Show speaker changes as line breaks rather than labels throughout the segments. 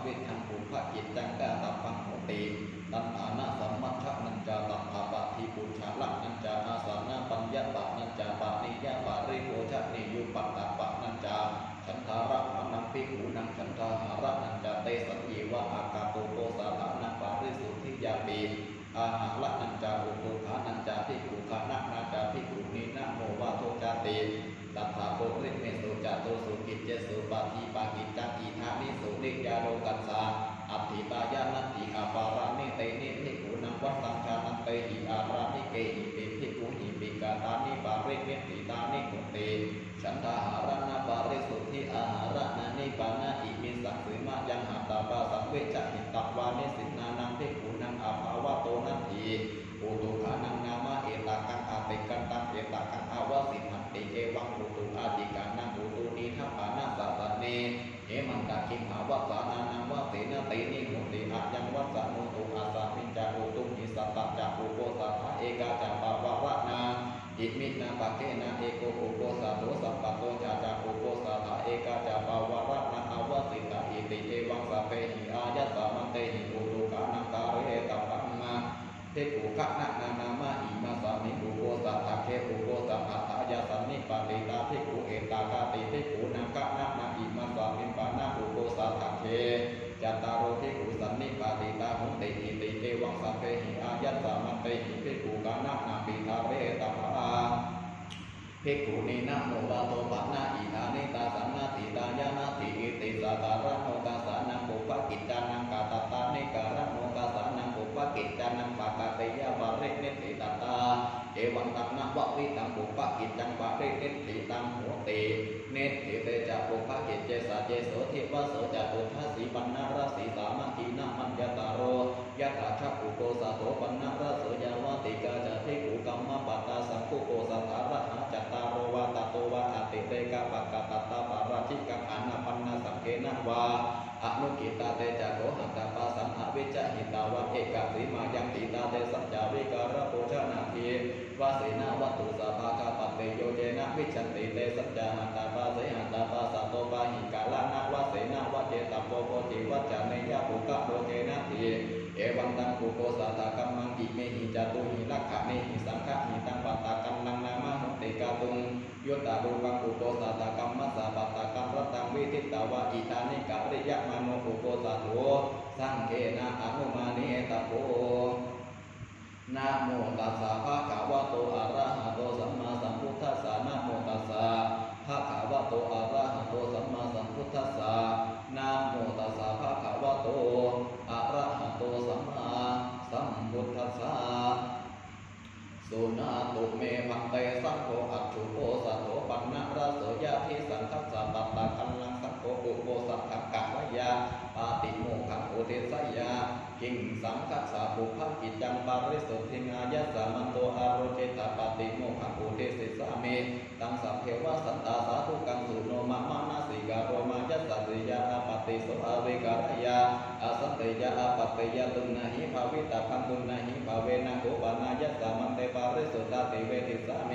วิทังปุพพกิจจังกาตัปปังโหติตัณหานะสัมมัชฌะนัญจาตัปภะปะทิปุชฌะละนัญจาอาสานะปัญญะปะนัญจาปะนิยะปะริโภชะนิยุปัตตะปะนัญจาฉันทาระมานังภิกขุนังฉันทาหาระนัญจาเตสัญญีวะอากาโตโกสาลานังปาริสุทธิยาปีอาหาระนัญจาอุตุขานัญจาภิกขุขานะนัญจาภิกขุนีนะโมวะโทจาติตัทธาโกริเมโสจาโตสุกิจเจสุปาทิปากิจจังอีธานิสุนิยาโลกัสสาอัตถิตายานัตถิอาปารานิเตนิภิกขุนังวัตตังชานันเตหิอารานิเกหิปิภิกขุหิปิกาตานิปาริเวติตานิมุตติฉันทาหาระนาปาริสุทธิอาหาระนานิปานะอิมิสังสือมายังหาตาปาสังเวชหิตัวานิสินานังภิกขุนังอาภาวะโตนัตถิอุตุขานังนามะเอตากังอาติกันตังเอตากังอาวสิหันติเอวังอุตุอาติกานังอุตุนีทัปปานาสสะเนเหมันตะคิมหาวะสานานังวะเสนาตินิมุติอายังวัสสะมุตุอาสามิจาอุตุหิสัตตะจาอุโกสัทธะเอกาจาปาวะระนาอิมินาปะเกนะเอโกอุโกสัตโตสัพพะโตจาจาอุโกสัทธะเอกาจาปาวะระนาอาวสิตาอิติเอวังสัพเพหิอายัสสะมันเตหิอุตุกานังกาเรตัปปังมาเทกุขะนะนานามาอิมาสามิอุโกสัทธะเคอุโกสัพพะทายาสันนิปาติตาภิกขุเอตากาติภิกขุนังกะนะนาอิมาสามิปานะอุโกสัทธะเคจัตตารโรภิกขุสันนิปาติตาหุติอิติเอวังสัพเพหิอายัสสะมันเตหิภิกขุกานะนาปิทาเรตัปปะภิกขุนีนะโมวะโตปะนะอิธานิตาสันนาติตายานาติอิติสัตตาระโนกาสานังปุพพกิจจานังกาตตานิการะโนกาสานังปุพพกิจจานังปะกาเตยะวะรินิติตตาเอวังตังนะวะวิตังปุพพกิจจังวะรินิติตังโหติเนติเตจะปุพพกิจเจสะเจโสทิวะโสจะตุทัสสีปันนาราสีสามัคคีนะมัญญตารโรยะถาชัพปุโกสะโสปันนาราโสยาวะติกาจะภิกขุกัมมะปัตตาสังคุโกสัทธาระหะจัตตารโรวะตโตวะอติเตกะปะกะตตาปาราชิกังอนาปันนาสังเกนะวาอนุกิตาเตจะโกหังตาปาสัมหวิจหิตาวะเอกสีมายังติตาเตสัจจาวิการะโภชนาทีวาสีนาวัตถุสาภาคาปเตโยเจนะวิชันติเตสัจจาหันตาปาเสหันตาปาสัตโตปาหิกาลานาวะเสนาวะเจตโปโปจิวัจจาเนยะปุกะโรเจนะทีเอวังตังปุโกสัตตะกัมมังกิเมหิจตุหิลักขะเนหิสังฆะหิตังปัตตะกัมนังนามะหุติกาตุงยุตตารูปังปุโกสัตตะกัมมัสสะปัตตะกัมรัตตังวิทิตาวะอิตานิกะริยะมโนปุโกสัตโธสังเกนะอนุมานิตะโพนะโมตัสสะภะคะวะโตอะระหะโตสัมมาสัมพุทธัสสะนะโมตัสสะภะคะวะโตอะระหะโตสัมมาสัมพุทธัสสะนะโมตัสสะภะคะวะโตอะระหะโตสัมมาสัมพุทธัสสะสุนาตุเมพันเตสังโฆอัจฉุโกสัตโตปันนะระโสยะทิสังคัสสะตัตตะกัลลังสังโฆอุโกสัตถะกะวะยาปาติโมขังโอเทสยากิงสังคัสสะปุพพกิจจังปาริสุทธิงายัสสะมันโตอาโรเจตาปาติโมขังโอเทสิสาเมตังสัพเพวะสันตาสาธุกังสุโนมะมานาสิกาโรมายัสสะสิยาอาปติโสอาเวการยาอาสันเตยะอาปติยะตุนะหิภาวิตาพังตุนะหิภาเวนะโกปานายัสสะมันเตปาริสุทธาติเวทิสาเม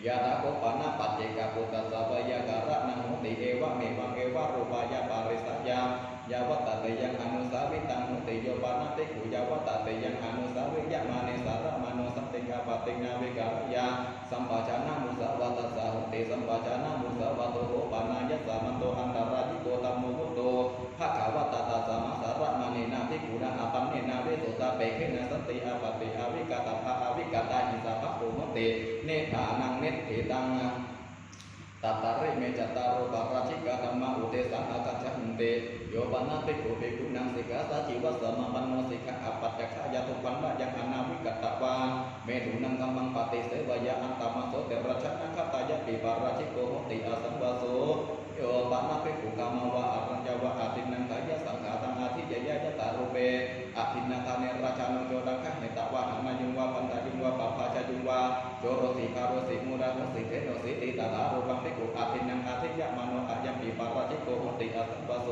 ยะถาโกปานะปัจเจกะปุตตะสัพยะการะนังโหติเอวะเมวังเอวะรูปายะปาริสัยามยาวัตตะยังอนุสาวิตังโหติโยปานะติขุยาวัตตะยังอนุสาวิยะมาเนสารมโนสัตติกาปตินาวิการยาสัมปชานะมุสาวาตัสสะโหติสัมปชานะมุสาวาโตโหปานายัสสะมันโตอันตรายิโกตัมโมโหโตภะคะวะตตาสมาสารมณีนาภิกขุนาอปันเนนาเวสุตาเปเขนะสันติอาปติอาวิกาตภะอาวิกาตาหิสาภะโภมติเนธานังเนติตังตัตตาริเมจัตตารโรปาราชิกาธัมมาอุเทสังอากัจฉันเตโยปันนาภิกขุภิกขุนังสิกขาสาจิวัสสะมะปันโนสิกขาอปัจจขายาตุปันนะยังอนาวิกัตตวาเมถุนังธัมมังปฏิเสวยะอันตมะโสเตระชนะคัตตายะปิปาราชิโกโหติอาสังวาโสโยปันนาภิกขุกามาวะอรัญญวะอาทินังขายะสังขาตังอาทิยยะยะตารูเปอาทินาทาเนราชานุโจดังขะเหตวะหันนายุงวะปันตายุงวะปะภาชายุงวะโจโรสิคาโรสิมุราโรสิเทโนสิติตาตารูปังภิกขุอาทินังอาทิยะมโนอายัมปิปาราชิโกโหติอาสังวาโส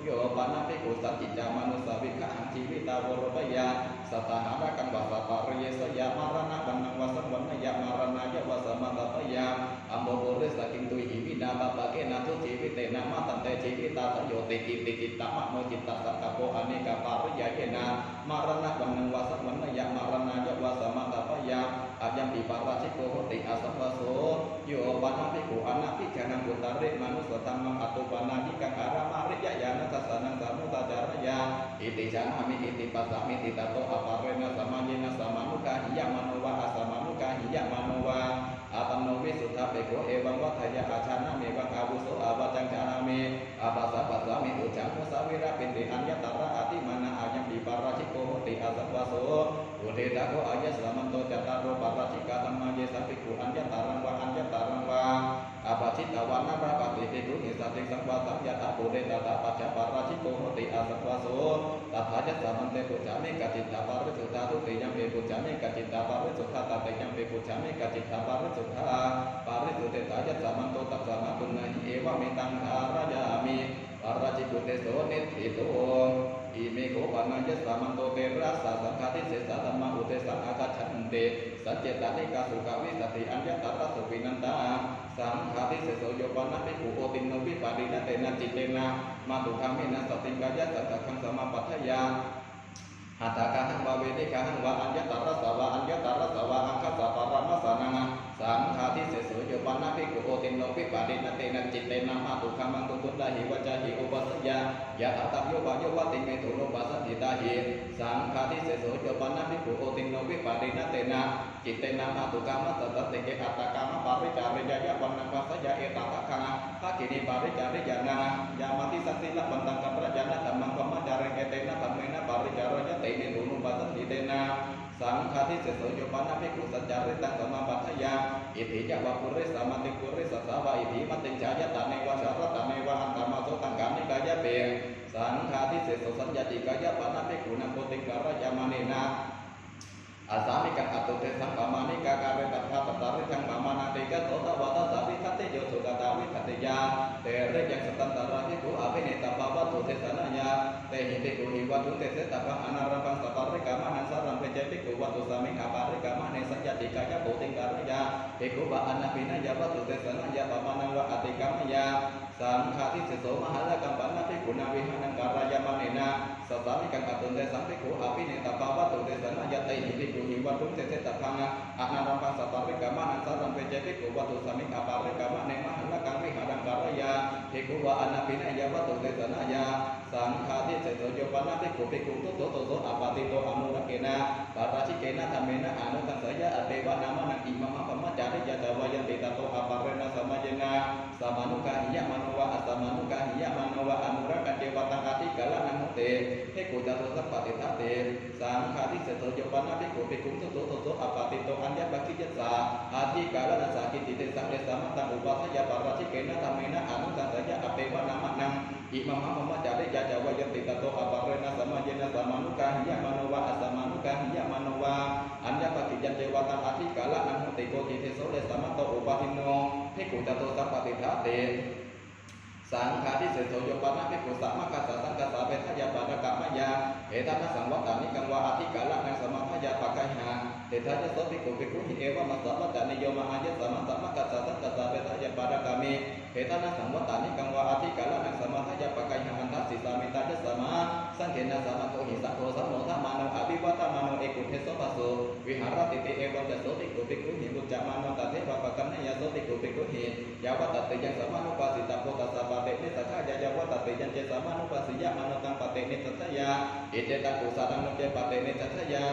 โยปันนาภิกขุสัจจิจามนุสาวิคะหังชีวิตาวโรปยาสัตหาระกังวะสัปปะริยสยามารณะวันนังวะสังวันยะมารณะยะวะสมะตปยาอัมโบโรสกินตุหิวินา นาปะปะเกนะทุชีวิเตนะมาตันเตชีวิตาสโยติกิติจิตตมะโมจิตตสังกโปอเนกปาริยาเยนะมารณะวันนังวาสังวันนยะมารณะยวาสมะตะปะยาอายัมปิปาราชิโกโหติอาสัมวโสโยปานาภิกขุอนาภิกขังอุตริมนุสธรรมังอตุปานาภิกังอารามาริยญาณทัสสนังสามุตตจารยาอิติจานามิอิติปัสสามิติตโตอปาเรนะสัมมาเยนะสัมมานุกาหิยะมโนวะอาสัมมานุกาหิยะมโนวะอาตัมโนวิสุทธาเปโกเอวังวัฏยะอาชานะเมวังอาวุโสอาวัจังจานาเมอาปัสสะปัสสะมิอุจังมุสาวิระปินติอัญญตระอาติมานะอายัมปิปาราชิโกโหติอาสัพวโสอุเทตะโกอายัสสมันโตจัตตารโรปาราชิกาธัมมาเยสัมภิกขุอัญญตารังวะอัญญตารังวะอาปาชิตาวันนาราปติภิกขุหิสัตติสังวาสัมยะถาปุเรตตาปัจจปาราชิโกโหติอาสัพวโสตัทธายัสสมันเตปุจจามิกัจจิตตาปาริสุทธาทุติยัมเปปุจจามิกัจจิตตาปาริสุทธาตติยัมเปปุจจามิกัจจิตตาปาริสุทธาปาริสุทธิตายัสสมันโตตัสสะมะตุนะหิเอวะเมตังธารยามิปาราชิกุเตโสนิทิโตอิเมโขปานัญญสามันโตเตระสะสังฆาทิเสสะธัมมาอุเตสังอาคัจฉันเตสัจเจตานิกาสุขวิสัตติอัญญตระสุวินันตาสังฆาทิเสโสโยปานะภิกขุโอตินโนวิปาริณเตนะจิตเตนะมาตุคังเมนะสติกายะสังฆังสมาปัฏฐยาหัตถกาหังวาเวนิกาหังวาอัญญตระสะวะอัญญตระสะวะอังคัสสะปารมัสสานังสังฆาทิเสโสโยปานะภิกขุโอตินโนวิปาริณเตนะจิตเตนะมาตุคังมังตุตุลาหิวจาหิอุปัสสยายะอัตตโยวะโยวะติเมตุโนปัสสติตาหิสังฆาทิเสโสโยปานะภิกขุโอตินโนวิปาริณเตนะจิตเตนะมาตุคังมัสสติเกอัตตกามะปาริจาริยะยะวันนังปัสสยาเอตตะคังภาคินีปาริจาริยะนะยามติสัสสิละบันตังกัปรจานะธัมมังปัมมะจาริเกเตนะธัมเมนะปาริจารยะเตเมตุโนปัสสติเตนะสังฆาทิเสโสโยปานะภิกขุสัจจาริตังสมาปัฏฐยาอิติยะวะปุริสามัติปุริสัสสาวะอิติมัตติจายะตาเนวะชารตาเนวะอันตามะโสตังกามิกายะเปสังฆาทิเสโสสัญญาติกายะปานะภิกขุนังโพติการยามณีนะอาสามิกังอัตตุเตสังปามานิกาการเรตัตถะตัตตาริทังปามานาติกะโสตวัตสาวิทัตติโยสุกตาวิทัตติยาเตเรยังสตันตระภิกขุอภิเนตปาวะตุเตสนายาเตหิภิกขุหิวัตุเตเสตปังอนารัมปังสัปปาริกามานังสารังเปเจภิกขุวัตุสามิงอปาริกามาเนสัญญาติกายะโพติการยาภิกขุบะอนาภินายาวัตุเตสนายาปามานังวะอติกามยาสังฆาทิเสโสมหาลกัมปันนาภิกขุนาวิหานังการยามณีนะสัสสามิกังอัตตุเตสังภิกขุอภิเนตปาวะตุเตสนายาเตหิภิกขุหิวัตุเตเสตปังอนารัมปังสัปปาริกามานังสารังเปเจภิกขุวัตุสามิงอปาริกามาเนมหาลกังวิหานังการยาภิกขุวะอนาภินายาวัตุเตสนายาสังฆาทิเสโสโยปานะภิกขุภิกขุตุโตโตโสอปาติโตอนุรักเกนะปาราชิเกนะธัมเมนะอนุตังสยะอเตวะนามานังอิมามะปัมมะจาริยะตวายันติตโตอปาเรนะสัมมาเยนะสัมมานุกาหิยะมโนวะอัสสมานุกาหิยะมโนวะอนุรักขเจวะตังอาทิกะละนังมุเตภิกขุจตุสัพพติทัตเตสังฆาทิเสโสโยปานะภิกขุภิกขุตุโตโตโสอปาติโตอัญญปัคคิยัสสะอาทิกะละนัสสากิติเตสังเดสัมมัตตังอุปัสสยะปาราชิเกนะธัมเมนะอนุตังสยะอเตวะนามานังอิมามะปัมมะจาริยะจาวายันติตโตอปาเรนะสัมมาเยนะสัมมานุกาหิยะมโนวะอัสสมานุกาหิยะมโนวะอัญญปัคคิยันเจวะตังอาทิกะละนังมุติโกติเตโสเลสัมมัตโตอุปาทิโนภิกขุจตุสัพพติทัตเตสังฆาทิเสโสโยปานะภิกขุสัมมากัสสะสังกัสสะเปทะยาปานะกะมะยาเอตนะสังวัตตานิกังวะอาทิกะละนังสมาทะยาปะกะหาเตทะยะโสภิกขุภิกขุหิเอวะมัสสะวัตตานิโยมะอายัสสะมัสสะมะกัสสะสังกัสสะเปทะยาปานะกะเมเอตนะสังวัตตานิกังวะอาทิกะละนังสมาทะยาปะกะหาอันทัสสิสามิตายัสสะมาสังเขนะสามะโตหิสังโฆสัมโมทะมานังอภิวัตมโนเอกุเทโสภะโสวิหารติเตเอวังจะโสภิกขุภิกขุหิบุจจามานังตะเทวะปะกันนะยะโสภิกขุภิกขุหิยาวัตตติยังสัมมานุปัสสิตาโพตัสสะปะเตนิสัทธายะยาวะตัตติยังเจสัมมานุปัสสิยะมโนตังปะเตนิสัทธายะอิเจตังกุสารังโนเจปะเตนิสัทธายะ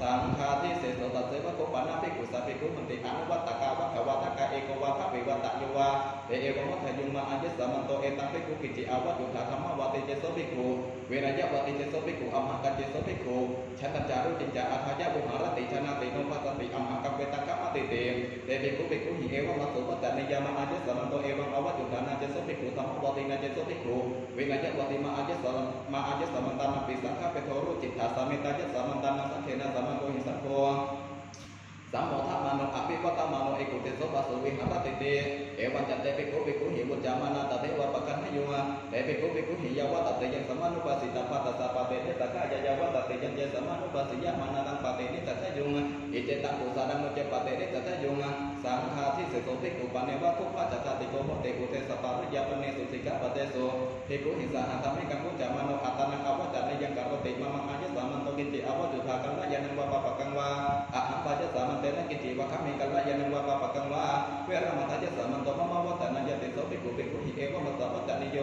สังฆาทิเสโสตัสเสวะโคปานะภิกขุสัพภิกขุมันติอนุวัตตกาวะขวัตตกะเอกวะภะวิวัตตะโยวะเตเอวะมัทธยุมะอัญญสัมมันโตเอตังภิกขุกิจจิอาวัตถุถาธัมมะวะติเจโสภิกขุเวรยะวะติเจโสภิกขุอัมหะกัจเจโสภิกขุฉันตัญจารุจินจาอาทายะบุหารติชนะติโนภัสสติอัมหะกัปเวตะกะมะติเตเตภิกขุภิกขุหิเอวะมัสโสปัจจเนยามะอัญญสัมมันโตเอวังอวัตถุถานะเจโสภิกขุธัมมะวะตินะเจโสภิกขุเวรยะวะติมะอัญญสัมมันตานังปิสังฆะเปโทรุจิตตาสามิตายัสสะมันตานังสังเขนะสัมมันโตหิสังโฆสัมโมทะมานุอภิวัตมานุเอกุเตโสภะโสวิหารติเตเอวังจัตเตภิกขุภิกขุหิบุจจามานาตเทวะปะกันหยุงเตภิกขุภิกขุหิยาวะตเตยังสัมมานุปัสสิตาภัตตสะปะเตนิสักขะยาวะตเตยังเจสัมมานุปัสสิยะมานาตังปะเตนิสัทธยุงอิเจตังกุสารังโนเจปะเตนิสัทธยุงสังฆาทิเสโสภิกขุปะเนวะทุพพะจัตติโกโหเตกุเตสัพ ปเตโสภิกขุหิสาหะธรรมิกังกุจามโนอัตตนังอวัจจานิยังกัปติมะมังอายิสามันโตกินจิอวัจจุภากัลละยานังวะปะปะกังวาอะหังปัจจสามันเตนะกินจิวะคัมมิกัลละยานังวะปะปะกังวาเวรมัตถะสามันโตมะมะวัตตนัญญติโสภิกขุหิเอวะมัสสะวัจจานิโย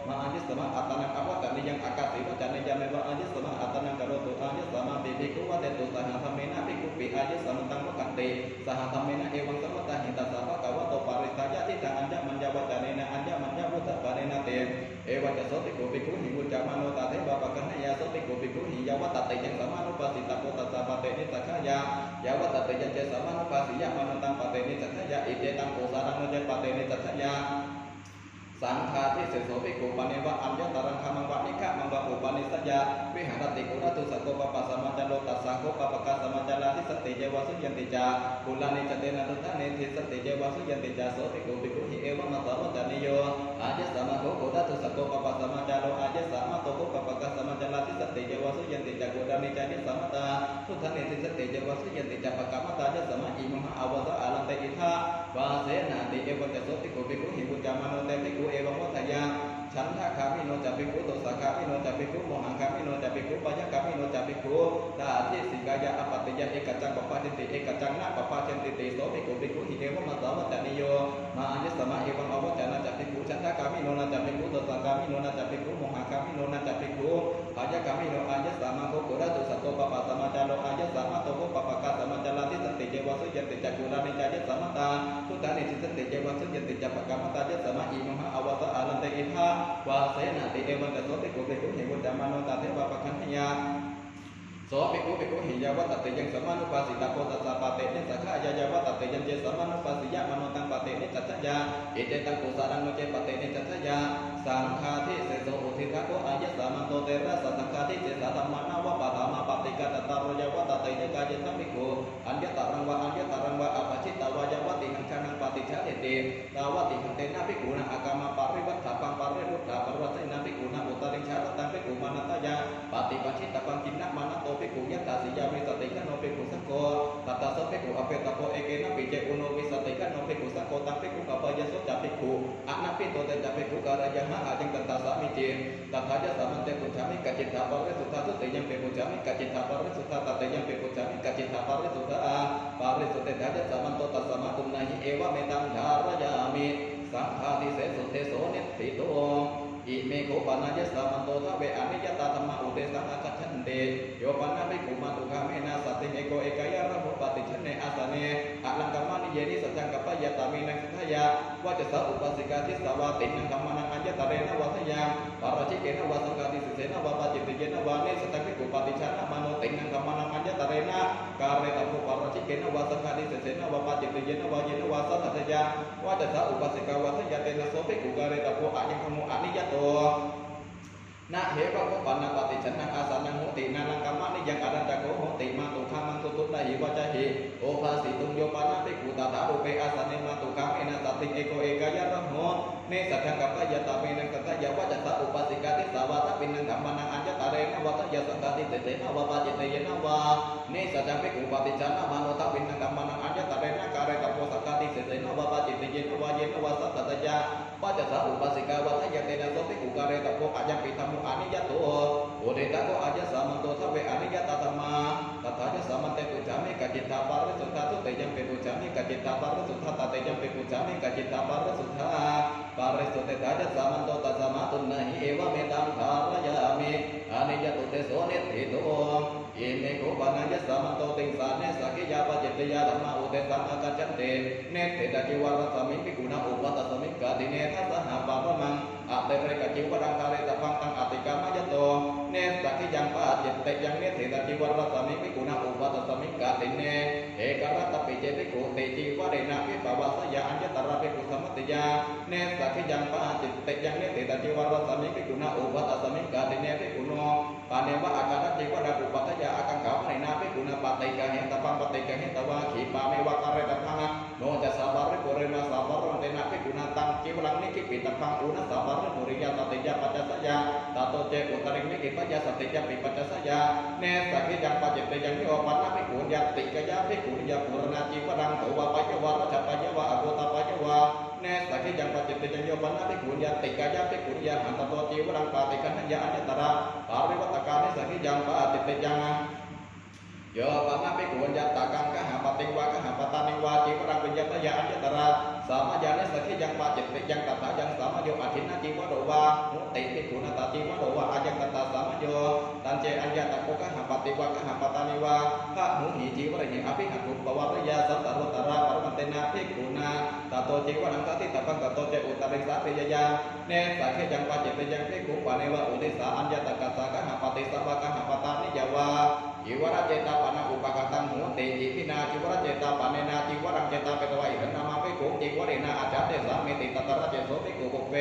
มะอายิสมะอัตตนังอวัจจานิยังอากาสิวัจจานิยามะวะอายิสมะอัตตนังกโรตุอายิสมะปิภิกขุวะเตตุสหธรรมเมนะภิกขุปิอายิสมันตังวะกันติสหธรรมเมนะเอวังสัมมตหิตัสสะภะคะวะโตปาริสายะทิตังอัญญมัญญวัจจานินะอัญญมัญญวุตตะปะเนนะเตเอวัจจะโสภิกขุหิวุจจามโนตาเทวะปะกันยาโสภิกขุหิยาวะตติยังสัมมานุปัสสิตะโพตัสสะปะเตนิสัคขยายาวะตติยังเจสัมมานุปัสสิยะมโนตังปะเตนิสัคขยาอิเตตังโกสารังโนเจปะเตนิสัคขยาสังฆาทิเสโสภิกขุปะเนวะอัญญตรังคมังวะนิฆะมังวะอุปานิสัญญาวิหารติกุณตุสังโฆปะปะสัมมาจันโลตัสสะโฆปะปะกะสัมมาจันลาทิสติเจวะสุยันติจาปุลานิจเตนะตุทะเนทิสติเจวะสุยันติจาโสภิกขุหิเอวะมัสสะวัจจานิโยอาเจสัมมาโฆโคดตุสังโฆปะปะสัมมาจันโลอาเจสัมมาโตโฆปะปะกะสัมมาจันลาทิสติเจวะสุยันติจากุดานิจานิสัมมตาทุทะเนทิสติเจวะสุยันติจาปะกะมตาเจสัมมาอิมหะอวะสะอาลันเตอิทาวาเสนาติเอวะจะโสภิกขุหิวุจจามโนเตภิกขุเอวะวัฏยาฉันทะคามิโนจัปปิกุโตสะคามิโนจัปปิกุโมหังคามิโนจัปปิกุปัญญคามิโนจัปปิกุตาทิสิกายะอปัตติยะเอกจังปปะจิติเอกจังนะปปะจันติติโสภิกขุหิเอวะมัสสะวัจจานิโยมาอัญญสมะเอวังอวัจจานะจัปปิกุฉันทะคามิโนนะจัปปิกุโตสะคามิโนนะจัปปิกุโมหังคามิโนนะจัปปิกุปัญญคามิโนอัญญสัมมาโคโกระตุสัตโตปปะสัมมาจาโลอัญญสัมมาโตโคปปะกะสัมมาจาลาทิสติเจวะสุยันติจักกุรานิจายะสัมมตาทุตานิสติเจวะสุยันติจัปปะกะมตายะสัมมาอิมหะอวะสะอาลันเตอิทาวาเสนาติเอวังกะโสภิกขุหิวุจจามโนตาเทวะปะคันธยาโสภิกขุหิยาวะตติยังสัมมานุปัสสิตะโพตัสสะปะเตนิสัคขะยาวะตติยังเจสัมมานุปัสสิยะมโนตังปะเตนิสัจยาอิเตตังกุสารังโนเจปะเตนิสัจยาสังฆาทิเสโสอุทิทะโกอายัสสามันโตเตระสังฆาทิเสสะธัมมะนาวะปะธามาปฏิกะตตารยาวะตติยกายสัมภิกขุอัญญตรังวะอปชิตาวายาวะติหังชานังปฏิชาเตติตาวะติหังเตนะภิกขุนะอากามะปาริวัฏฐะปังปาริรุตถะปรวัตเสนะภิกขุนะอุตริชาตังภิกขุมานัตยาปฏิปัชิตปังกินนะมานะโตภิกขุยัตตาสิยาวิสติกะโนภิกขุสังโฆตัตตะสภิกขุอเปตตะโพเอเกนะปิเจอุโนวิสติกะโนภิกขุสังโฆตังภิกขุกัปปะยะโสจะภิกขุอะนะปิโตเตจะภิกขุการยะมะอาจังตัตตะสามิจิตัทธะยะสามันเตปุจฉามิกัจจิตถาปะริสุทธาทุติยังเปปุจฉามิกัจจิตถาปะริสุทธาตัตยังเปปุจฉามิกัจจิตถาปะริสุทธาปะริสุทธะยะสามันโตตัสสะมะตุมนะหิเอวะเมตังธารยามิสังฆาทิเสสุเทโสนิติโตอิเมโคปะนะยะสามันโตทะเวอนิยตาธัมมะอุเตสังอาคัจฉันเตโยปะนะภิกขุมาตุคาเมนะสัตติเอโกเอกายะระหุปฏิชเนอาสเนอะลังกัมมานิเยนิสัจจังกัปปะยะตามินังสัทธยาวะจะสะอุปสิกาทิสาวาตินังกัมมานังอัญญตะเรนะวะทะยังปาราชิเกนะวะสังฆาทิสิเสนะวะปะจิตติเยนะวะเนสัตตังภิกขุปฏิชานะมโนตินังกัมมานังอัญญตะเรนะกาเรตะโพปาราชิเกนะวะสังฆาทิสิเสนะวะปะจิตติเยนะวะเยนะวะสัทธยาวะจะสะอุปสิกาวะทะยะเตนะโสภิกขุกาเรตะโพอะยังขโมอะนิยโตนะเหวะโคปะนะปฏิฉันนังอาสานังโหตินานังกัมมะนิยังอารันตะโกโหติมาตุคามังตุตุนะหิวะจหิโอภาสิตุงโยปะนะภิกขุตถารูเปอาสาเนมาตุคาเมนะสัตติเอโกเอกายะระโหเนสัทธังกัปปะยะตาเมนังสัทธยาวะจะสะอุปสิกาทิสาวะตะปินังกัมมานังอัญญตะเรนะวะทะยะสังฆาทิเสเสนะวะปะจิตเตยนะวะเนสัจจังภิกขุปฏิฉันนะมโนตะปินังกัมมานังอัญญตะเรนะกาเรตะโพสังฆาทิเสเสนะวะปะจิตเตยนะวะเยนะวะสัทธยาวะจะสะอุปสิกาวะทะยะเตนะโสภิกขุกาเรตะโพอะยังปิธัมโมอะนิยโตโอเดตะโกอายัสสามันโตทะเวอนิยตาธัมมาตัทธะยะสามันเตปุจฉามิกัจจิตตาปาริสุทธาทุติยังเปปุจฉามิกัจจิตตาปาริสุทธาตัตยังเปปุจฉามิกัจจิตตาปาริสุทธาปาริสุทธะยะสามันโตตัสสะมะตุนะหิเอวะเมตังธารยามิอนิยตุเตโสนิติโตอิเมโกปะนะยะสามันโตติงสาเนสักขิยาปะจิตติยาธัมมาอุเตสังอากัจจันเตเนเตตะจิวารัสสมิภิกขุนะอุปัตตสมิกาติเนทัสสะหาปะระมังอะเตเรกะจิวรังคาเรตะพังตังอติกามะยโตเนสักขิยังปะจิตเตยังเนเตตะจิวารัสสมิภิกขุนะอุปัตตสมิกาติเนเอกรัตตปิเจภิกขุเตจิวะเรนะวิภวะสยาอัญญตระภิกขุสัมมติยาเนสักขิยังปะจิตเตยังเนเตตะจิวารัสสมิภิกขุนะอุปัตตสมิกาติเนภิกขุโนปาเนวะอาการจิวะดาอุปัตตยาอากังขาวะเนนะภิกขุนะปะติกะเหตะปังปฏิกะเหตะวะขีปาเมวะกะเรตะพังโนจะสาบาริโกเรนะสาบารเตนะภิกขุนะตังจิวลังนิกิปิตะพังอุนะสาบาริมุริยะตติยะปัจจสยาตโตเจอุตรินิกิปัจจสติยะปิปัจจสยาเนสักขิยังปะจิตเตยังนิโอปันนะภิกขุยัตติกะยะภิกขุยะปุรณาจิวรังโตวะปัจจวะรัชปัจจวะอโกตปัจจวะเนสักขิยังปะจิตเตยังนิโอ ปันนาภิกขุยะติกายะภิกขุยะหันตโตจีวรังปาติกันยะอัญญตระปาริวัตกานิสักขิยังปาติเตยังโยปันนาภิกขุยะตากังกะหาปติวะกะหาปตานิวาจีวรังปิญญตยะอัญญตระสามญานิสักขิยังปาติเตยังตถายังสามโยอธินาจีวโรวามุติภิกขุนาตาจีวโรวาอายังตตาสามโยตันเจอัญญตะโกกะหาปติวะกะหาปตานิวาพระมุหิจีวรหิอภิหัตุปวารยาสัตตะโรตระปรมันเตนะภิกขุนาตโตจีวรังสัตติตะปังตโตเจอุตริสาเตยยาเนสักขิยังปาจิตยังภิกขุปาเนวะอุติสาอัญญตะกัสสะกะหาปติสัพพะกะหาปตานิยวาจิวรเจตาปนะอุปกตังมุติอิปินาจิวรเจตาปะเนนะจิวรังเจตาเปตวะอินามาภิกขุจิวเรนะอาจาเตสามิติตตระเจโสภิกขุปุเป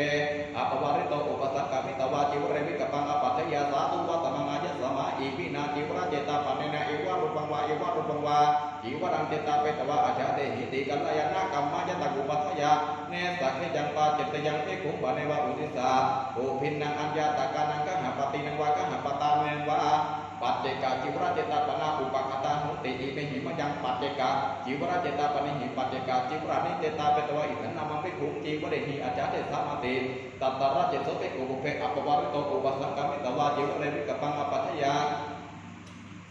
อปวาริโตอุปสักกะมิตวาจิวเรวิกปังอปัจจยาสาตุวะตมังอายัสสมาอิปินาจิวรเจตาปะเนนะเอวะรูปังวะเอวะรูปังวะจิวรังเจตาเปตวะอาจาเตหิติกัลยานะกัมมะยตะกุปัฏฐยาเนสักขิยังปาจิตยังภิกขุปะเนวะอุติสาโอภินนังอัญญาตะกานังกะหาปตินังวะกะหาปตานังวะปัจเจกาจิวรเจตาปนะอุปกตาหุติอิเมหิมยังปัจเจกาจิวรเจตาปนิหิปัจเจกาจิวรานิเจตาเปตวะอิทันนามังภิกขุจิวเรหิอาจาเตสามาติตัตตระเจโสภิกขุปุเพอปวาริโตอุปสังกามิตวาจิวเรวิกปังอปัฏฐยา